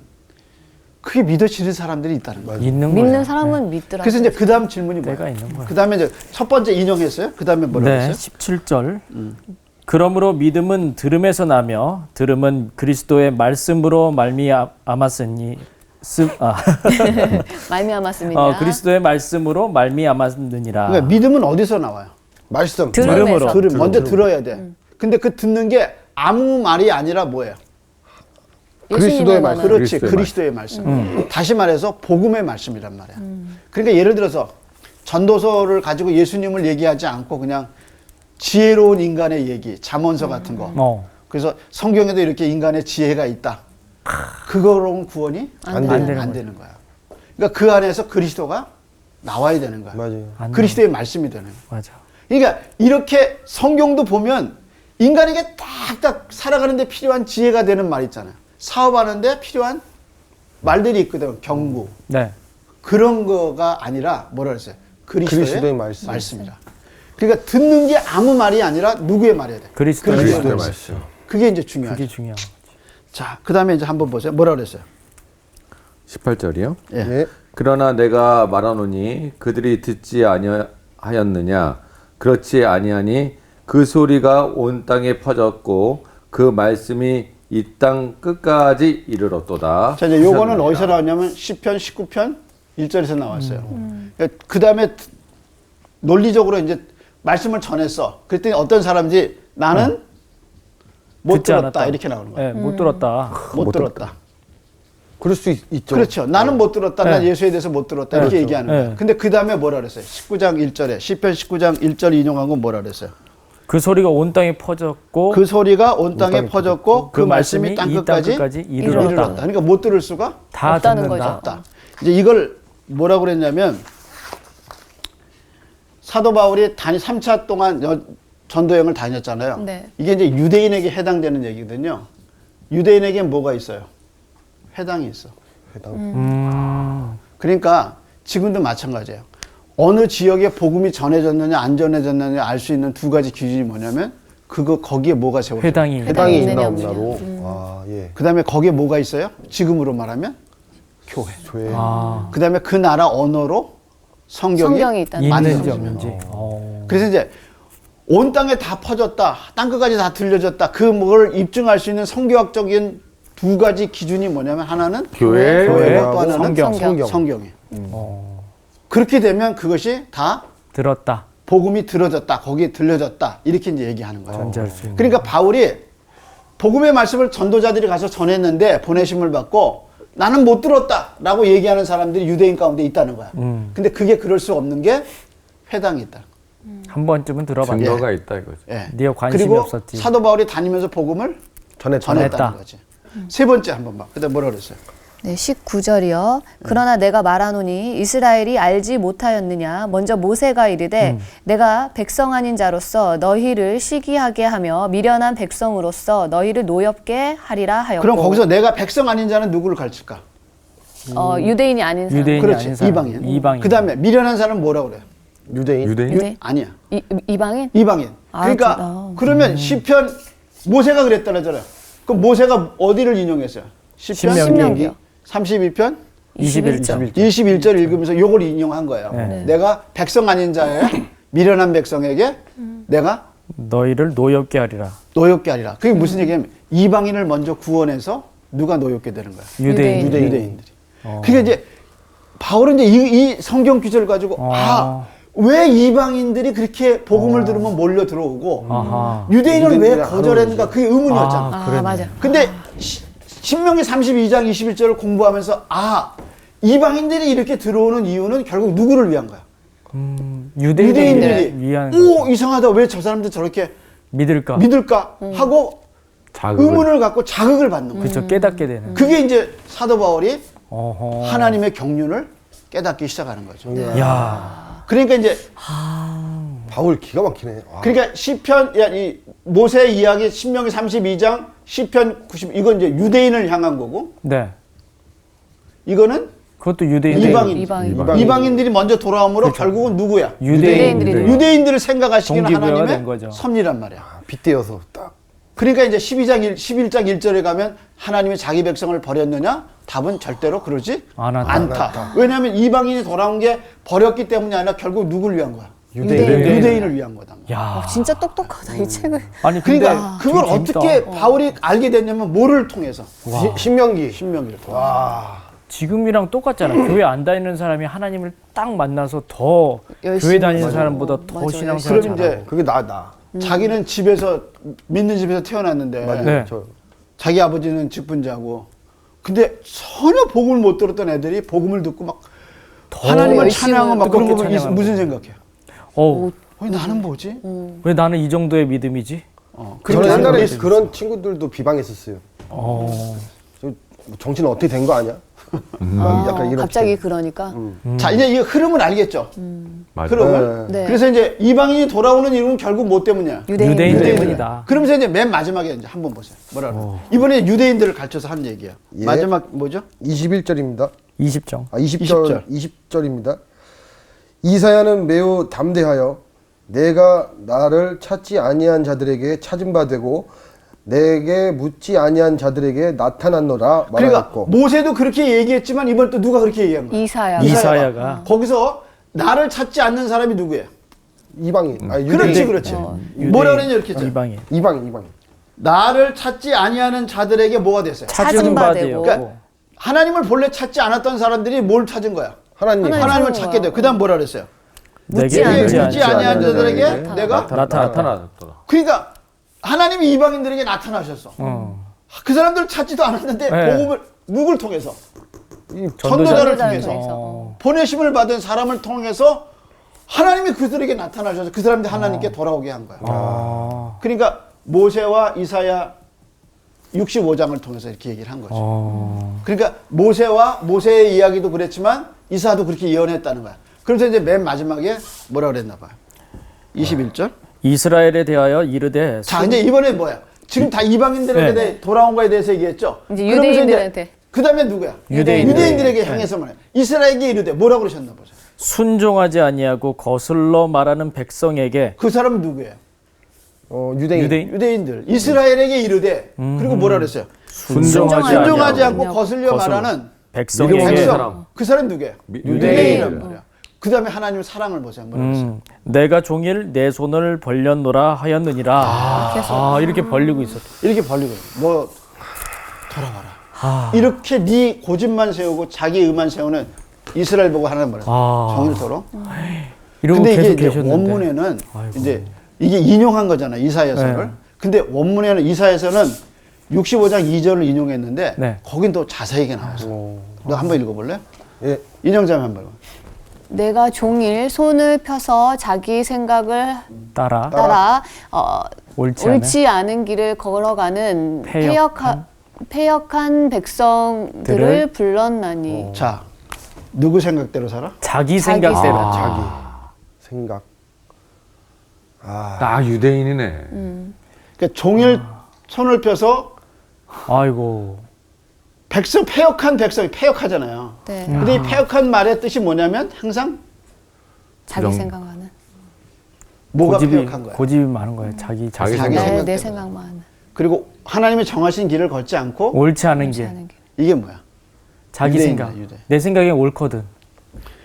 Speaker 4: 그게 믿어지는 사람들이 있다는 거야.
Speaker 5: 있는 거예요.
Speaker 2: 믿는 사람은 믿더라고요.
Speaker 4: 그래서 이제 그 다음 질문이
Speaker 5: 때가
Speaker 4: 뭐야?
Speaker 5: 있는 거예요.
Speaker 4: 그 다음에 이제 첫 번째 인용했어요. 그 다음에 뭐라고
Speaker 5: 네,
Speaker 4: 했어요?
Speaker 5: 17절. 그러므로 믿음은 들음에서 나며 들음은 그리스도의 말씀으로 말미암았으니
Speaker 2: 말미암았습니다.
Speaker 5: 그리스도의 말씀으로 말미암았느니라.
Speaker 4: 그러니까 믿음은 어디서 나와요?
Speaker 3: 말씀.
Speaker 2: 들음에서.
Speaker 4: 먼저 들어야 돼. 근데 그 듣는 게 아무 말이 아니라 뭐예요?
Speaker 3: 그리스도의 말씀.
Speaker 4: 그렇지,
Speaker 1: 그리스도의
Speaker 4: 그리스도의 말씀. 다시 말해서 복음의 말씀이란 말이야. 그러니까 예를 들어서 전도서를 가지고 예수님을 얘기하지 않고 그냥 지혜로운 인간의 얘기, 잠언서 같은 거. 그래서 성경에도 이렇게 인간의 지혜가 있다. 그거로는 구원이
Speaker 2: 안
Speaker 4: 되는 거야. 그러니까 그 안에서 그리스도가 나와야 되는 거야.
Speaker 3: 맞아요.
Speaker 4: 그리스도의 말씀이 되는 거야.
Speaker 5: 맞아.
Speaker 4: 그러니까 이렇게 성경도 보면 인간에게 딱딱 살아가는데 필요한 지혜가 되는 말 있잖아요. 사업하는데 필요한 말들이 있거든. 경고.
Speaker 5: 네.
Speaker 4: 그런 거가 아니라 뭐라 그랬어요?
Speaker 3: 그리스도의
Speaker 4: 말씀이라. 그러니까 듣는 게 아무 말이 아니라 누구의 말이어야 돼?
Speaker 5: 그리스도의
Speaker 1: 말씀.
Speaker 4: 그게 이제 중요하죠.
Speaker 5: 그게 중요한 거지.
Speaker 4: 자, 그 다음에 이제 한번 보세요. 뭐라 그랬어요?
Speaker 1: 18절이요.
Speaker 4: 예.
Speaker 3: 예.
Speaker 1: 그러나 내가 말하노니 그들이 듣지 아니하였느냐 그렇지 아니하니 그 소리가 온 땅에 퍼졌고 그 말씀이 이 땅 끝까지 이르렀도다.
Speaker 4: 자, 이제 요거는 어디서 나왔냐면 10편, 19편 1절에서 나왔어요. 그 다음에 논리적으로 이제 말씀을 전했어. 그랬더니 어떤 사람들이 나는 못
Speaker 5: 듣지
Speaker 4: 들었다.
Speaker 5: 않았다.
Speaker 4: 이렇게 나오는 거야.
Speaker 5: 네, 못 들었다.
Speaker 4: 못 들었다.
Speaker 3: 그럴 수 있죠.
Speaker 4: 그렇죠. 나는 못 들었다. 난
Speaker 5: 네.
Speaker 4: 예수에 대해서 못 들었다. 이렇게
Speaker 5: 그렇죠.
Speaker 4: 얘기하는 거야.
Speaker 5: 네.
Speaker 4: 근데 그 다음에 뭐라 그랬어요? 19장 1절에 10편 19장 1절 인용한 건 뭐라 그랬어요?
Speaker 5: 그 소리가 온 땅에 퍼졌고
Speaker 4: 그 소리가 온 땅에 퍼졌고 그
Speaker 5: 그
Speaker 4: 말씀이 땅 끝까지
Speaker 5: 이르렀다.
Speaker 4: 이르렀다. 그러니까 못 들을 수가
Speaker 5: 다
Speaker 2: 없다는
Speaker 5: 듣는다.
Speaker 2: 거죠.
Speaker 4: 없다. 이제 이걸 뭐라고 그랬냐면 사도 바울이 3차 동안 전도여행을 다녔잖아요.
Speaker 2: 네.
Speaker 4: 이게 이제 유대인에게 해당되는 얘기거든요. 유대인에게 뭐가 있어요? 회당이 있어. 그러니까 지금도 마찬가지예요. 어느 지역에 복음이 전해졌느냐 안 전해졌느냐 알 수 있는 두 가지 기준이 뭐냐면 거기에 뭐가 세워져?
Speaker 5: 회당이
Speaker 3: 해당이
Speaker 2: 있느냐,
Speaker 3: 있나
Speaker 2: 없느냐.
Speaker 3: 없나로. 아, 예.
Speaker 4: 그다음에 거기에 뭐가 있어요? 지금으로 말하면 교회.
Speaker 3: 교회.
Speaker 4: 그다음에 그 나라 언어로 성경이
Speaker 2: 성경이 있다는
Speaker 5: 있는지
Speaker 4: 만들어져요.
Speaker 5: 없는지.
Speaker 4: 그래서 이제 온 땅에 다 퍼졌다, 땅끝까지 다 들려졌다. 그걸 입증할 수 있는 성경학적인 두 가지 기준이 뭐냐면 하나는
Speaker 1: 교회,
Speaker 4: 교회고 또 하나는
Speaker 5: 성경.
Speaker 4: 성경이에요. 그렇게 되면 그것이 다
Speaker 5: 들었다.
Speaker 4: 복음이 들어졌다, 거기에 들려졌다 이렇게 이제 얘기하는 거예요.
Speaker 5: 전제할 수 있는.
Speaker 4: 그러니까 바울이 복음의 말씀을 전도자들이 가서 전했는데 보내심을 받고 나는 못 들었다라고 얘기하는 사람들이 유대인 가운데 있다는 거야. 근데 그게 그럴 수 없는 게 회당이 있다.
Speaker 5: 한 번쯤은 들어봤다.
Speaker 1: 증거가 있다 이거죠.
Speaker 4: 예.
Speaker 5: 네가 관심이
Speaker 4: 그리고
Speaker 5: 없었지.
Speaker 4: 사도 바울이 다니면서 복음을 전했다는
Speaker 5: 전했다.
Speaker 4: 거지. 세 번째 한번 봐. 그다음 뭐라 그랬어요?
Speaker 2: 네, 19절이요. 그러나 내가 말하노니 이스라엘이 알지 못하였느냐. 먼저 모세가 이르되 내가 백성 아닌 자로서 너희를 시기하게 하며 미련한 백성으로서 너희를 노엽게 하리라 하였고.
Speaker 4: 그럼 거기서 내가 백성 아닌 자는 누구를 가르칠까?
Speaker 2: 유대인이 아닌 사람.
Speaker 5: 유대인이
Speaker 4: 그렇지.
Speaker 5: 아닌 사람.
Speaker 4: 이방인.
Speaker 5: 이방인.
Speaker 4: 그다음에 미련한 사람은 뭐라 그래?
Speaker 3: 유대인.
Speaker 2: 유대인?
Speaker 4: 아니야.
Speaker 2: 이방인?
Speaker 4: 이방인.
Speaker 2: 아,
Speaker 4: 그러니까
Speaker 2: 그렇구나.
Speaker 4: 그러면 시편 모세가 그랬다잖아요. 그럼 모세가 어디를 인용했어요? 시편
Speaker 2: 신명기요.
Speaker 4: 32편
Speaker 5: 21절.
Speaker 4: 21절 읽으면서 요걸 인용한 거예요.
Speaker 5: 네.
Speaker 4: 내가 백성 아닌 자의 미련한 백성에게 내가
Speaker 5: 너희를 노엽게 하리라.
Speaker 4: 노엽게 하리라. 그게 무슨 얘기냐면 이방인을 먼저 구원해서 누가 노엽게 되는 거야?
Speaker 5: 유대인.
Speaker 4: 유대인들이. 그게 이제 바울은 이제 이 성경 구절을 가지고 왜 이방인들이 그렇게 복음을 들으면 몰려 들어오고
Speaker 5: 아하.
Speaker 4: 유대인은 왜
Speaker 3: 유대인들이 안
Speaker 4: 거절했는가? 그게 의문이었잖아.
Speaker 5: 그랬네.
Speaker 2: 맞아.
Speaker 4: 근데 신명기 32장 21절을 공부하면서 이방인들이 이렇게 들어오는 이유는 결국 누구를 위한 거야?
Speaker 5: 유대인들이
Speaker 4: 유대인들이
Speaker 5: 위한
Speaker 4: 오 이상하다 왜 저 사람들 저렇게
Speaker 5: 믿을까?
Speaker 4: 믿을까 하고
Speaker 1: 자극을.
Speaker 4: 의문을 갖고 자극을 받는 거야.
Speaker 5: 그렇죠. 깨닫게 되는.
Speaker 4: 그게 이제 사도 바울이
Speaker 5: 어허.
Speaker 4: 하나님의 경륜을 깨닫기 시작하는 거죠.
Speaker 5: 야.
Speaker 4: 그러니까 이제
Speaker 3: 바울 기가 막히네. 와.
Speaker 4: 그러니까 시편 이 모세 이야기 신명기 32장 시편 90 이건 이제 유대인을 향한 거고
Speaker 5: 네.
Speaker 4: 이거는
Speaker 5: 그것도 유대인.
Speaker 2: 이방인.
Speaker 4: 이방인들이 먼저 돌아옴으로 결국은 누구야?
Speaker 2: 유대인들이.
Speaker 4: 유대인들을 생각하시기는
Speaker 5: 동기부여가
Speaker 4: 하나님의
Speaker 5: 된 거죠.
Speaker 4: 섭리란 말이야.
Speaker 3: 빗대어서 딱.
Speaker 4: 그러니까 이제 11장 1절에 가면 하나님이 자기 백성을 버렸느냐? 답은 절대로 그러지
Speaker 5: 않았다.
Speaker 4: 않다. 왜냐하면 이방인이 돌아온 게 버렸기 때문이 아니라 결국 누구를 위한 거야? 유대인을 위한 거다.
Speaker 5: 야.
Speaker 2: 진짜 똑똑하다 이 책을.
Speaker 5: 아니 근데
Speaker 4: 그러니까 그걸
Speaker 5: 되게 재밌다.
Speaker 4: 어떻게 바울이 알게 됐냐면 뭐를 통해서?
Speaker 3: 신명기.
Speaker 4: 신명기를 통해서.
Speaker 3: 와.
Speaker 5: 지금이랑 똑같잖아. 교회 안 다니는 사람이 하나님을 딱 만나서 더
Speaker 2: 열심히
Speaker 5: 교회 다니는
Speaker 2: 맞아.
Speaker 5: 사람보다 더
Speaker 2: 맞아,
Speaker 5: 신앙생활
Speaker 4: 그럼
Speaker 5: 잘하고.
Speaker 4: 이제
Speaker 3: 그게 나.
Speaker 4: 자기는 집에서 믿는 집에서 태어났는데
Speaker 3: 맞아요.
Speaker 5: 네.
Speaker 3: 저
Speaker 4: 자기 아버지는 직분자고 근데 전혀 복음을 못 들었던 애들이 복음을 듣고 막 하나님을
Speaker 2: 열심히
Speaker 4: 찬양하고 막 그런 거
Speaker 5: 뜨겁게
Speaker 4: 보면
Speaker 5: 찬양하고.
Speaker 4: 무슨 생각해요?
Speaker 5: 어우,
Speaker 4: 나는 뭐지?
Speaker 5: 왜 나는 이 정도의 믿음이지?
Speaker 3: 저는
Speaker 4: 나는
Speaker 3: 옛날에
Speaker 4: 그랬어요.
Speaker 3: 그런 친구들도 비방했었어요.
Speaker 5: 어.
Speaker 3: 뭐 정신은 어떻게 된 거 아니야? 약간 이런.
Speaker 2: 갑자기 그러니까.
Speaker 4: 자 이제 이 흐름을 알겠죠?
Speaker 1: 맞아.
Speaker 4: 흐름을.
Speaker 2: 네.
Speaker 4: 그래서 이제 이방인이 돌아오는 이유는 결국 뭐 때문이야?
Speaker 5: 유대인
Speaker 4: 유대인들.
Speaker 5: 때문이다.
Speaker 4: 그러면서 이제 맨 마지막에 이제 한번 보세요. 뭐라 그래? 이번에 유대인들을 가르쳐서 한 얘기야.
Speaker 3: 예.
Speaker 4: 마지막 뭐죠?
Speaker 3: 21절입니다.
Speaker 5: 20정.
Speaker 3: 20절. 20절입니다. 이사야는 매우 담대하여 내가 나를 찾지 아니한 자들에게 찾은 바 되고 내게 묻지 아니한 자들에게 나타났노라
Speaker 4: 그러니까
Speaker 3: 말하였고.
Speaker 4: 모세도 그렇게 얘기했지만 이번 또 누가 그렇게 얘기한 거야?
Speaker 5: 이사야가.
Speaker 4: 거기서 나를 찾지 않는 사람이 누구예요?
Speaker 3: 이방인. 아니,
Speaker 4: 그렇지,
Speaker 3: 유대인.
Speaker 4: 그렇지.
Speaker 5: 유대인.
Speaker 4: 뭐라 그랬냐 이렇게 했죠.
Speaker 5: 이방인.
Speaker 3: 이방인.
Speaker 4: 나를 찾지 아니하는 자들에게 뭐가 됐어요?
Speaker 5: 찾은 바 되고.
Speaker 4: 그러니까 하나님을 본래 찾지 않았던 사람들이 뭘 찾은 거야?
Speaker 3: 하나님.
Speaker 4: 하나님을
Speaker 2: 찾은
Speaker 4: 찾게
Speaker 2: 거야.
Speaker 4: 돼요. 그다음 뭐라 그랬어요?
Speaker 5: 내게
Speaker 4: 묻지 아니한 자들에게 내가
Speaker 1: 나타났더라.
Speaker 4: 그러니까 하나님이 이방인들에게 나타나셨어. 그 사람들 찾지도 않았는데
Speaker 5: 네.
Speaker 4: 복음을 누굴 통해서? 전도자를
Speaker 2: 전도자를
Speaker 4: 통해서
Speaker 2: 통해서.
Speaker 4: 보내심을 받은 사람을 통해서 하나님이 그들에게 나타나셔서 그 사람들이 하나님께 돌아오게 한 거야.
Speaker 5: 아.
Speaker 4: 그러니까 모세와 이사야 65장을 통해서 이렇게 얘기를 한 거죠. 그러니까 모세의 이야기도 그랬지만 이사도 그렇게 예언했다는 거야. 그래서 이제 맨 마지막에 뭐라 그랬나 봐요. 21절.
Speaker 5: 이스라엘에 대하여 이르되
Speaker 4: 자, 이제 이번에 뭐야? 지금 다 이방인들에게
Speaker 5: 네.
Speaker 4: 대해 돌아온 거에 대해서 얘기했죠.
Speaker 2: 이제
Speaker 4: 그러면서
Speaker 2: 유대인들한테.
Speaker 4: 그다음에 누구야? 유대인들에게 향해서 말해. 이스라엘에게 이르되 뭐라고 그러셨나 보죠.
Speaker 5: 순종하지 아니하고 거슬러 말하는 백성에게
Speaker 4: 그 사람은 누구예요?
Speaker 3: 유대인.
Speaker 4: 유대인들. 이스라엘에게 이르되 그리고 뭐라 그랬어요?
Speaker 5: 순종하지
Speaker 4: 않고 거슬려 말하는
Speaker 5: 백성에게
Speaker 4: 백성. 그 사람이 누구예요? 유대인이란 말이야. 그 다음에 하나님의 사랑을 보세요. 뭐라고 했어요?
Speaker 5: 내가 종일 내 손을 벌렸노라 하였느니라. 이렇게 벌리고 있었다.
Speaker 4: 이렇게 벌리고 너 돌아와라. 이렇게 네 고집만 세우고 자기 의만 세우는 이스라엘 보고 하나님 뭐라 정일토록.
Speaker 5: 이러고
Speaker 4: 근데
Speaker 5: 계속
Speaker 4: 이게 이제
Speaker 5: 계셨는데.
Speaker 4: 원문에는
Speaker 5: 아이고.
Speaker 4: 이제 이게 인용한 거잖아 이사야서를.
Speaker 5: 네.
Speaker 4: 근데 원문에는 이사야서는 65장 2절을 인용했는데
Speaker 5: 네.
Speaker 4: 거긴 또 자세하게 나왔어. 너 한번 읽어볼래?
Speaker 3: 예.
Speaker 4: 인용자면 한번.
Speaker 2: 내가 종일 손을 펴서 자기 생각을
Speaker 5: 따라
Speaker 2: 옳지 않은 길을 걸어가는 패역한 백성들을
Speaker 5: 들을
Speaker 2: 불렀나니.
Speaker 4: 자, 누구 생각대로 살아?
Speaker 5: 자기
Speaker 2: 자기
Speaker 5: 생각대로.
Speaker 3: 자기 생각.
Speaker 1: 유대인이네.
Speaker 4: 그러니까 종일 손을 펴서
Speaker 5: 아이고.
Speaker 4: 백성 패역한 백성이 패역하잖아요.
Speaker 2: 네.
Speaker 4: 근데 이 패역한 말의 뜻이 뭐냐면 항상
Speaker 2: 자기 생각하는.
Speaker 4: 뭐가 패역한 거야?
Speaker 5: 고집이 많은 거예요. 자기
Speaker 1: 자기
Speaker 4: 자기
Speaker 1: 생각.
Speaker 4: 생각.
Speaker 2: 내 생각만 하는.
Speaker 4: 그리고 하나님이 정하신 길을 걷지 않고
Speaker 5: 옳지 않은
Speaker 2: 옳지
Speaker 5: 길.
Speaker 2: 않은 길.
Speaker 4: 이게 뭐야?
Speaker 5: 자기
Speaker 4: 유대인이다,
Speaker 5: 생각.
Speaker 4: 유대.
Speaker 5: 내 생각엔 옳거든.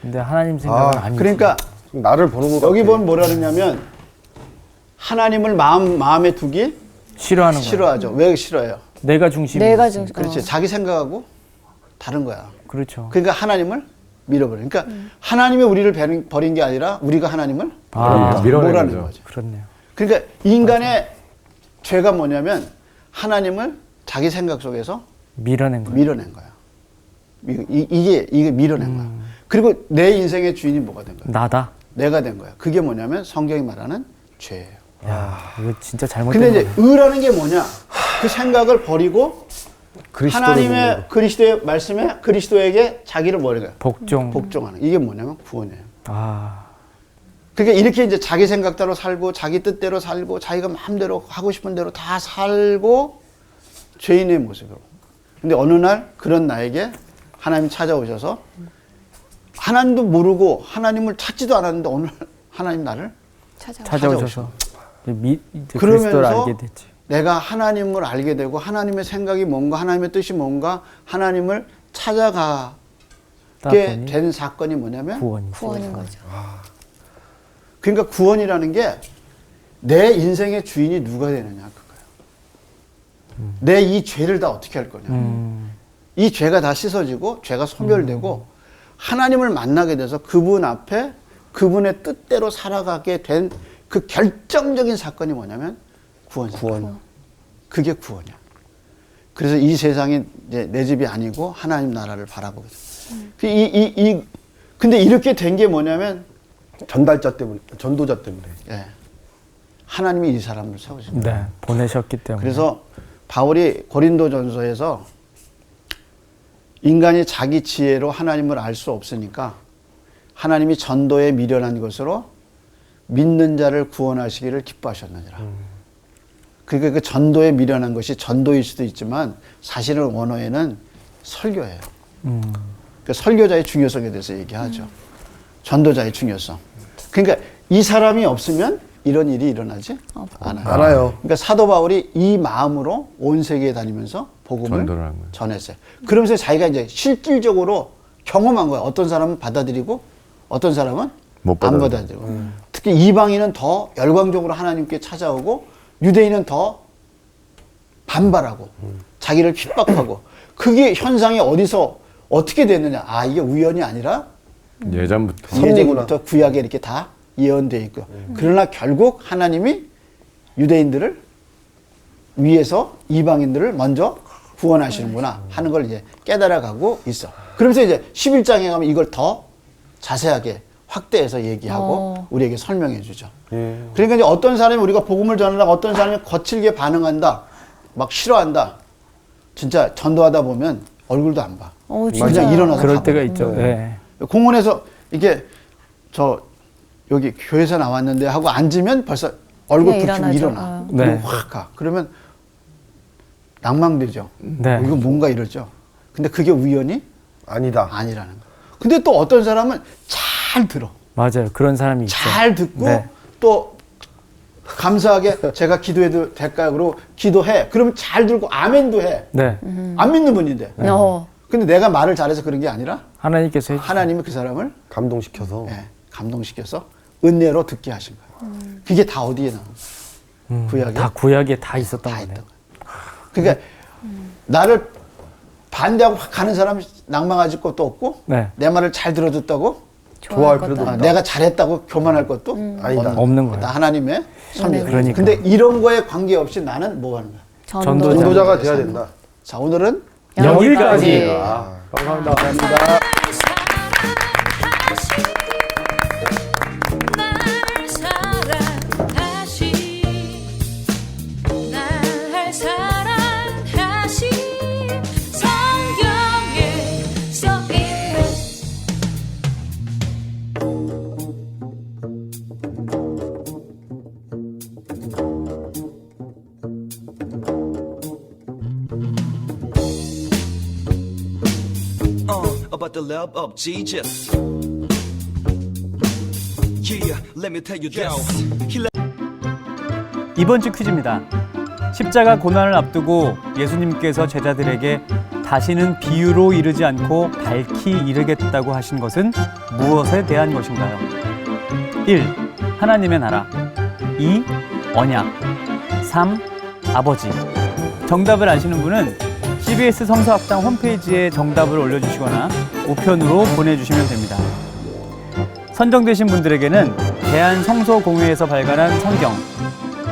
Speaker 5: 근데 하나님 생각은 아니지.
Speaker 4: 그러니까
Speaker 3: 나를 보는 거
Speaker 4: 여기
Speaker 3: 같아.
Speaker 4: 보면 뭐라 그러냐면 하나님을 마음에 두기
Speaker 5: 싫어하는 거야.
Speaker 4: 싫어하죠. 왜 싫어해요?
Speaker 5: 내가 중심이.
Speaker 2: 내가 좀
Speaker 4: 그렇지. 자기 생각하고 다른 거야.
Speaker 5: 그렇죠.
Speaker 4: 그러니까 하나님을 밀어버려. 그러니까 하나님이 우리를 버린 게 아니라 우리가 하나님을
Speaker 1: 밀어낸
Speaker 4: 뭐라는
Speaker 1: 거죠.
Speaker 4: 거죠.
Speaker 5: 그렇네요.
Speaker 4: 그러니까 인간의 죄가 뭐냐면 하나님을 자기 생각 속에서
Speaker 5: 밀어낸 거예요.
Speaker 4: 밀어낸 거야. 이게 밀어낸 거야. 그리고 내 인생의 주인이 뭐가 된 거야?
Speaker 5: 나다.
Speaker 4: 내가 된 거야. 그게 뭐냐면 성경이 말하는 죄예요.
Speaker 5: 야, 이거 진짜 잘못된
Speaker 4: 근데 이제
Speaker 5: 거네.
Speaker 4: 의라는 게 뭐냐? 그 생각을 버리고
Speaker 3: 그리스도를
Speaker 4: 하나님의
Speaker 3: 보는
Speaker 4: 그리스도의 말씀에 그리스도에게 자기를 뭐래요?
Speaker 5: 복종.
Speaker 4: 복종하는. 이게 뭐냐면 구원이에요.
Speaker 5: 아,
Speaker 4: 그러니까 이렇게 이제 자기 생각대로 살고 자기 뜻대로 살고 자기가 마음대로 하고 싶은 대로 다 살고 죄인의 모습으로. 근데 어느 날 그런 나에게 하나님 찾아오셔서 하나님도 모르고 하나님을 찾지도 않았는데 오늘 하나님 나를
Speaker 5: 찾아오셔서 이제 그리스도를
Speaker 4: 그러면서
Speaker 5: 알게 됐지.
Speaker 4: 내가 하나님을 알게 되고 하나님의 생각이 뭔가 하나님의 뜻이 뭔가 하나님을 찾아가게
Speaker 5: 보니
Speaker 4: 된 사건이 뭐냐면
Speaker 2: 구원인 거죠.
Speaker 4: 그러니까 구원이라는 게 내 인생의 주인이 누가 되느냐 그거예요. 내 이 죄를 다 어떻게 할 거냐. 이 죄가 다 씻어지고 죄가 소멸되고 하나님을 만나게 돼서 그분 앞에 그분의 뜻대로 살아가게 된 그 결정적인 사건이 뭐냐면 구원. 그게 구원이야. 그래서 이 세상이 이제 내 집이 아니고 하나님 나라를 바라보게 돼. 근데 이렇게 된 게 뭐냐면
Speaker 3: 전도자 때문에.
Speaker 4: 예. 하나님이 이 사람을 세우신 거예요.
Speaker 5: 네, 보내셨기 때문에.
Speaker 4: 그래서 바울이 고린도전서에서 인간이 자기 지혜로 하나님을 알 수 없으니까 하나님이 전도에 미련한 것으로 믿는 자를 구원하시기를 기뻐하셨느니라. 그러니까 그 전도에 미련한 것이 전도일 수도 있지만 사실은 원어에는 설교예요. 그러니까 설교자의 중요성에 대해서 얘기하죠. 전도자의 중요성. 그러니까 이 사람이 없으면 이런 일이 일어나지 않아요.
Speaker 3: 알아요.
Speaker 4: 그러니까 사도 바울이 이 마음으로 온 세계에 다니면서 복음을
Speaker 1: 전도를 한 거예요.
Speaker 4: 전했어요. 그러면서 자기가 이제 실질적으로 경험한 거예요. 어떤 사람은 받아들이고 어떤 사람은
Speaker 1: 못
Speaker 4: 안
Speaker 1: 받아들이고.
Speaker 4: 받아들이고. 특히 이방인은 더 열광적으로 하나님께 찾아오고 유대인은 더 반발하고 자기를 핍박하고 그게 현상이 어디서 어떻게 됐느냐. 아, 이게 우연이 아니라
Speaker 1: 예전부터.
Speaker 4: 예전부터 구약에 이렇게 다 예언되어 있고. 그러나 결국 하나님이 유대인들을 위해서 이방인들을 먼저 구원하시는구나 하는 걸 이제 깨달아가고 있어. 그러면서 이제 11장에 가면 이걸 더 자세하게 확대해서 얘기하고 우리에게 설명해 주죠. 그러니까 이제 어떤 사람이 우리가 복음을 전하다가 어떤 사람이 거칠게 반응한다, 막 싫어한다. 진짜 전도하다 보면 얼굴도 안 봐. 그냥 일어나서
Speaker 5: 그럴
Speaker 4: 가버려.
Speaker 5: 때가 있죠. 네.
Speaker 4: 공원에서 이게 저 여기 교회에서 나왔는데 하고 앉으면 벌써 얼굴 붉히고 일어나.
Speaker 5: 네.
Speaker 4: 그리고 확 가. 그러면 낭망되죠.
Speaker 5: 네.
Speaker 4: 이거 뭔가 이러죠. 근데 그게 우연이
Speaker 3: 아니다.
Speaker 4: 아니라는 거. 근데 또 어떤 사람은 잘 들어.
Speaker 5: 맞아요. 그런 사람이 있죠.
Speaker 4: 잘 듣고
Speaker 5: 네.
Speaker 4: 또 감사하게 제가 기도해도 될까요? 그러고 기도해. 그러면 잘 들고 아멘도 해.
Speaker 5: 네.
Speaker 4: 안 믿는 분인데. 근데 내가 말을 잘해서 그런 게 아니라
Speaker 5: 하나님께서 해주신
Speaker 4: 하나님이 그 사람을
Speaker 3: 감동시켜서.
Speaker 4: 예, 감동시켜서 은혜로 듣게 하신 거예요. 그게 다 어디에 나온 거예요? 구약에
Speaker 5: 다 구약에 다 있었던
Speaker 4: 다
Speaker 5: 거네요.
Speaker 4: 있던 거예요. 그러니까 나를 반대하고 확 가는 사람 낭망할 것도 없고
Speaker 5: 네.
Speaker 4: 내 말을 잘 들어줬다고
Speaker 3: 좋아할
Speaker 2: 것도
Speaker 3: 필요도
Speaker 2: 아니고.
Speaker 3: 없다.
Speaker 4: 내가 잘했다고 교만할 것도
Speaker 3: 아니다.
Speaker 5: 없는 거예요.
Speaker 4: 다 하나님의 섭리.
Speaker 5: 그러니까.
Speaker 4: 근데 이런 거에 관계없이 나는 뭐 하는 거야?
Speaker 5: 전도자.
Speaker 3: 전도자가 돼야 된다.
Speaker 4: 자, 오늘은
Speaker 5: 여기까지.
Speaker 1: 감사합니다.
Speaker 4: 감사합니다.
Speaker 6: 날 사랑하신 성경에 써있는
Speaker 7: about the love of Jesus. Yeah, let me tell you this. He
Speaker 8: 이번 주 퀴즈입니다. 십자가 고난을 앞두고 예수님께서 제자들에게 다시는 비유로 이르지 않고 밝히 이르겠다고 하신 것은 무엇에 대한 것인가요? 1. 하나님의 나라. 2. 언약. 3. 아버지. 정답을 아시는 분은 CBS 성서학당 홈페이지에 정답을 올려주시거나 우편으로 보내주시면 됩니다. 선정되신 분들에게는 대한성서공회에서 발간한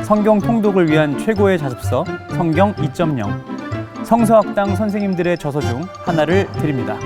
Speaker 8: 성경 통독을 위한 최고의 자습서 성경 2.0 성서학당 선생님들의 저서 중 하나를 드립니다.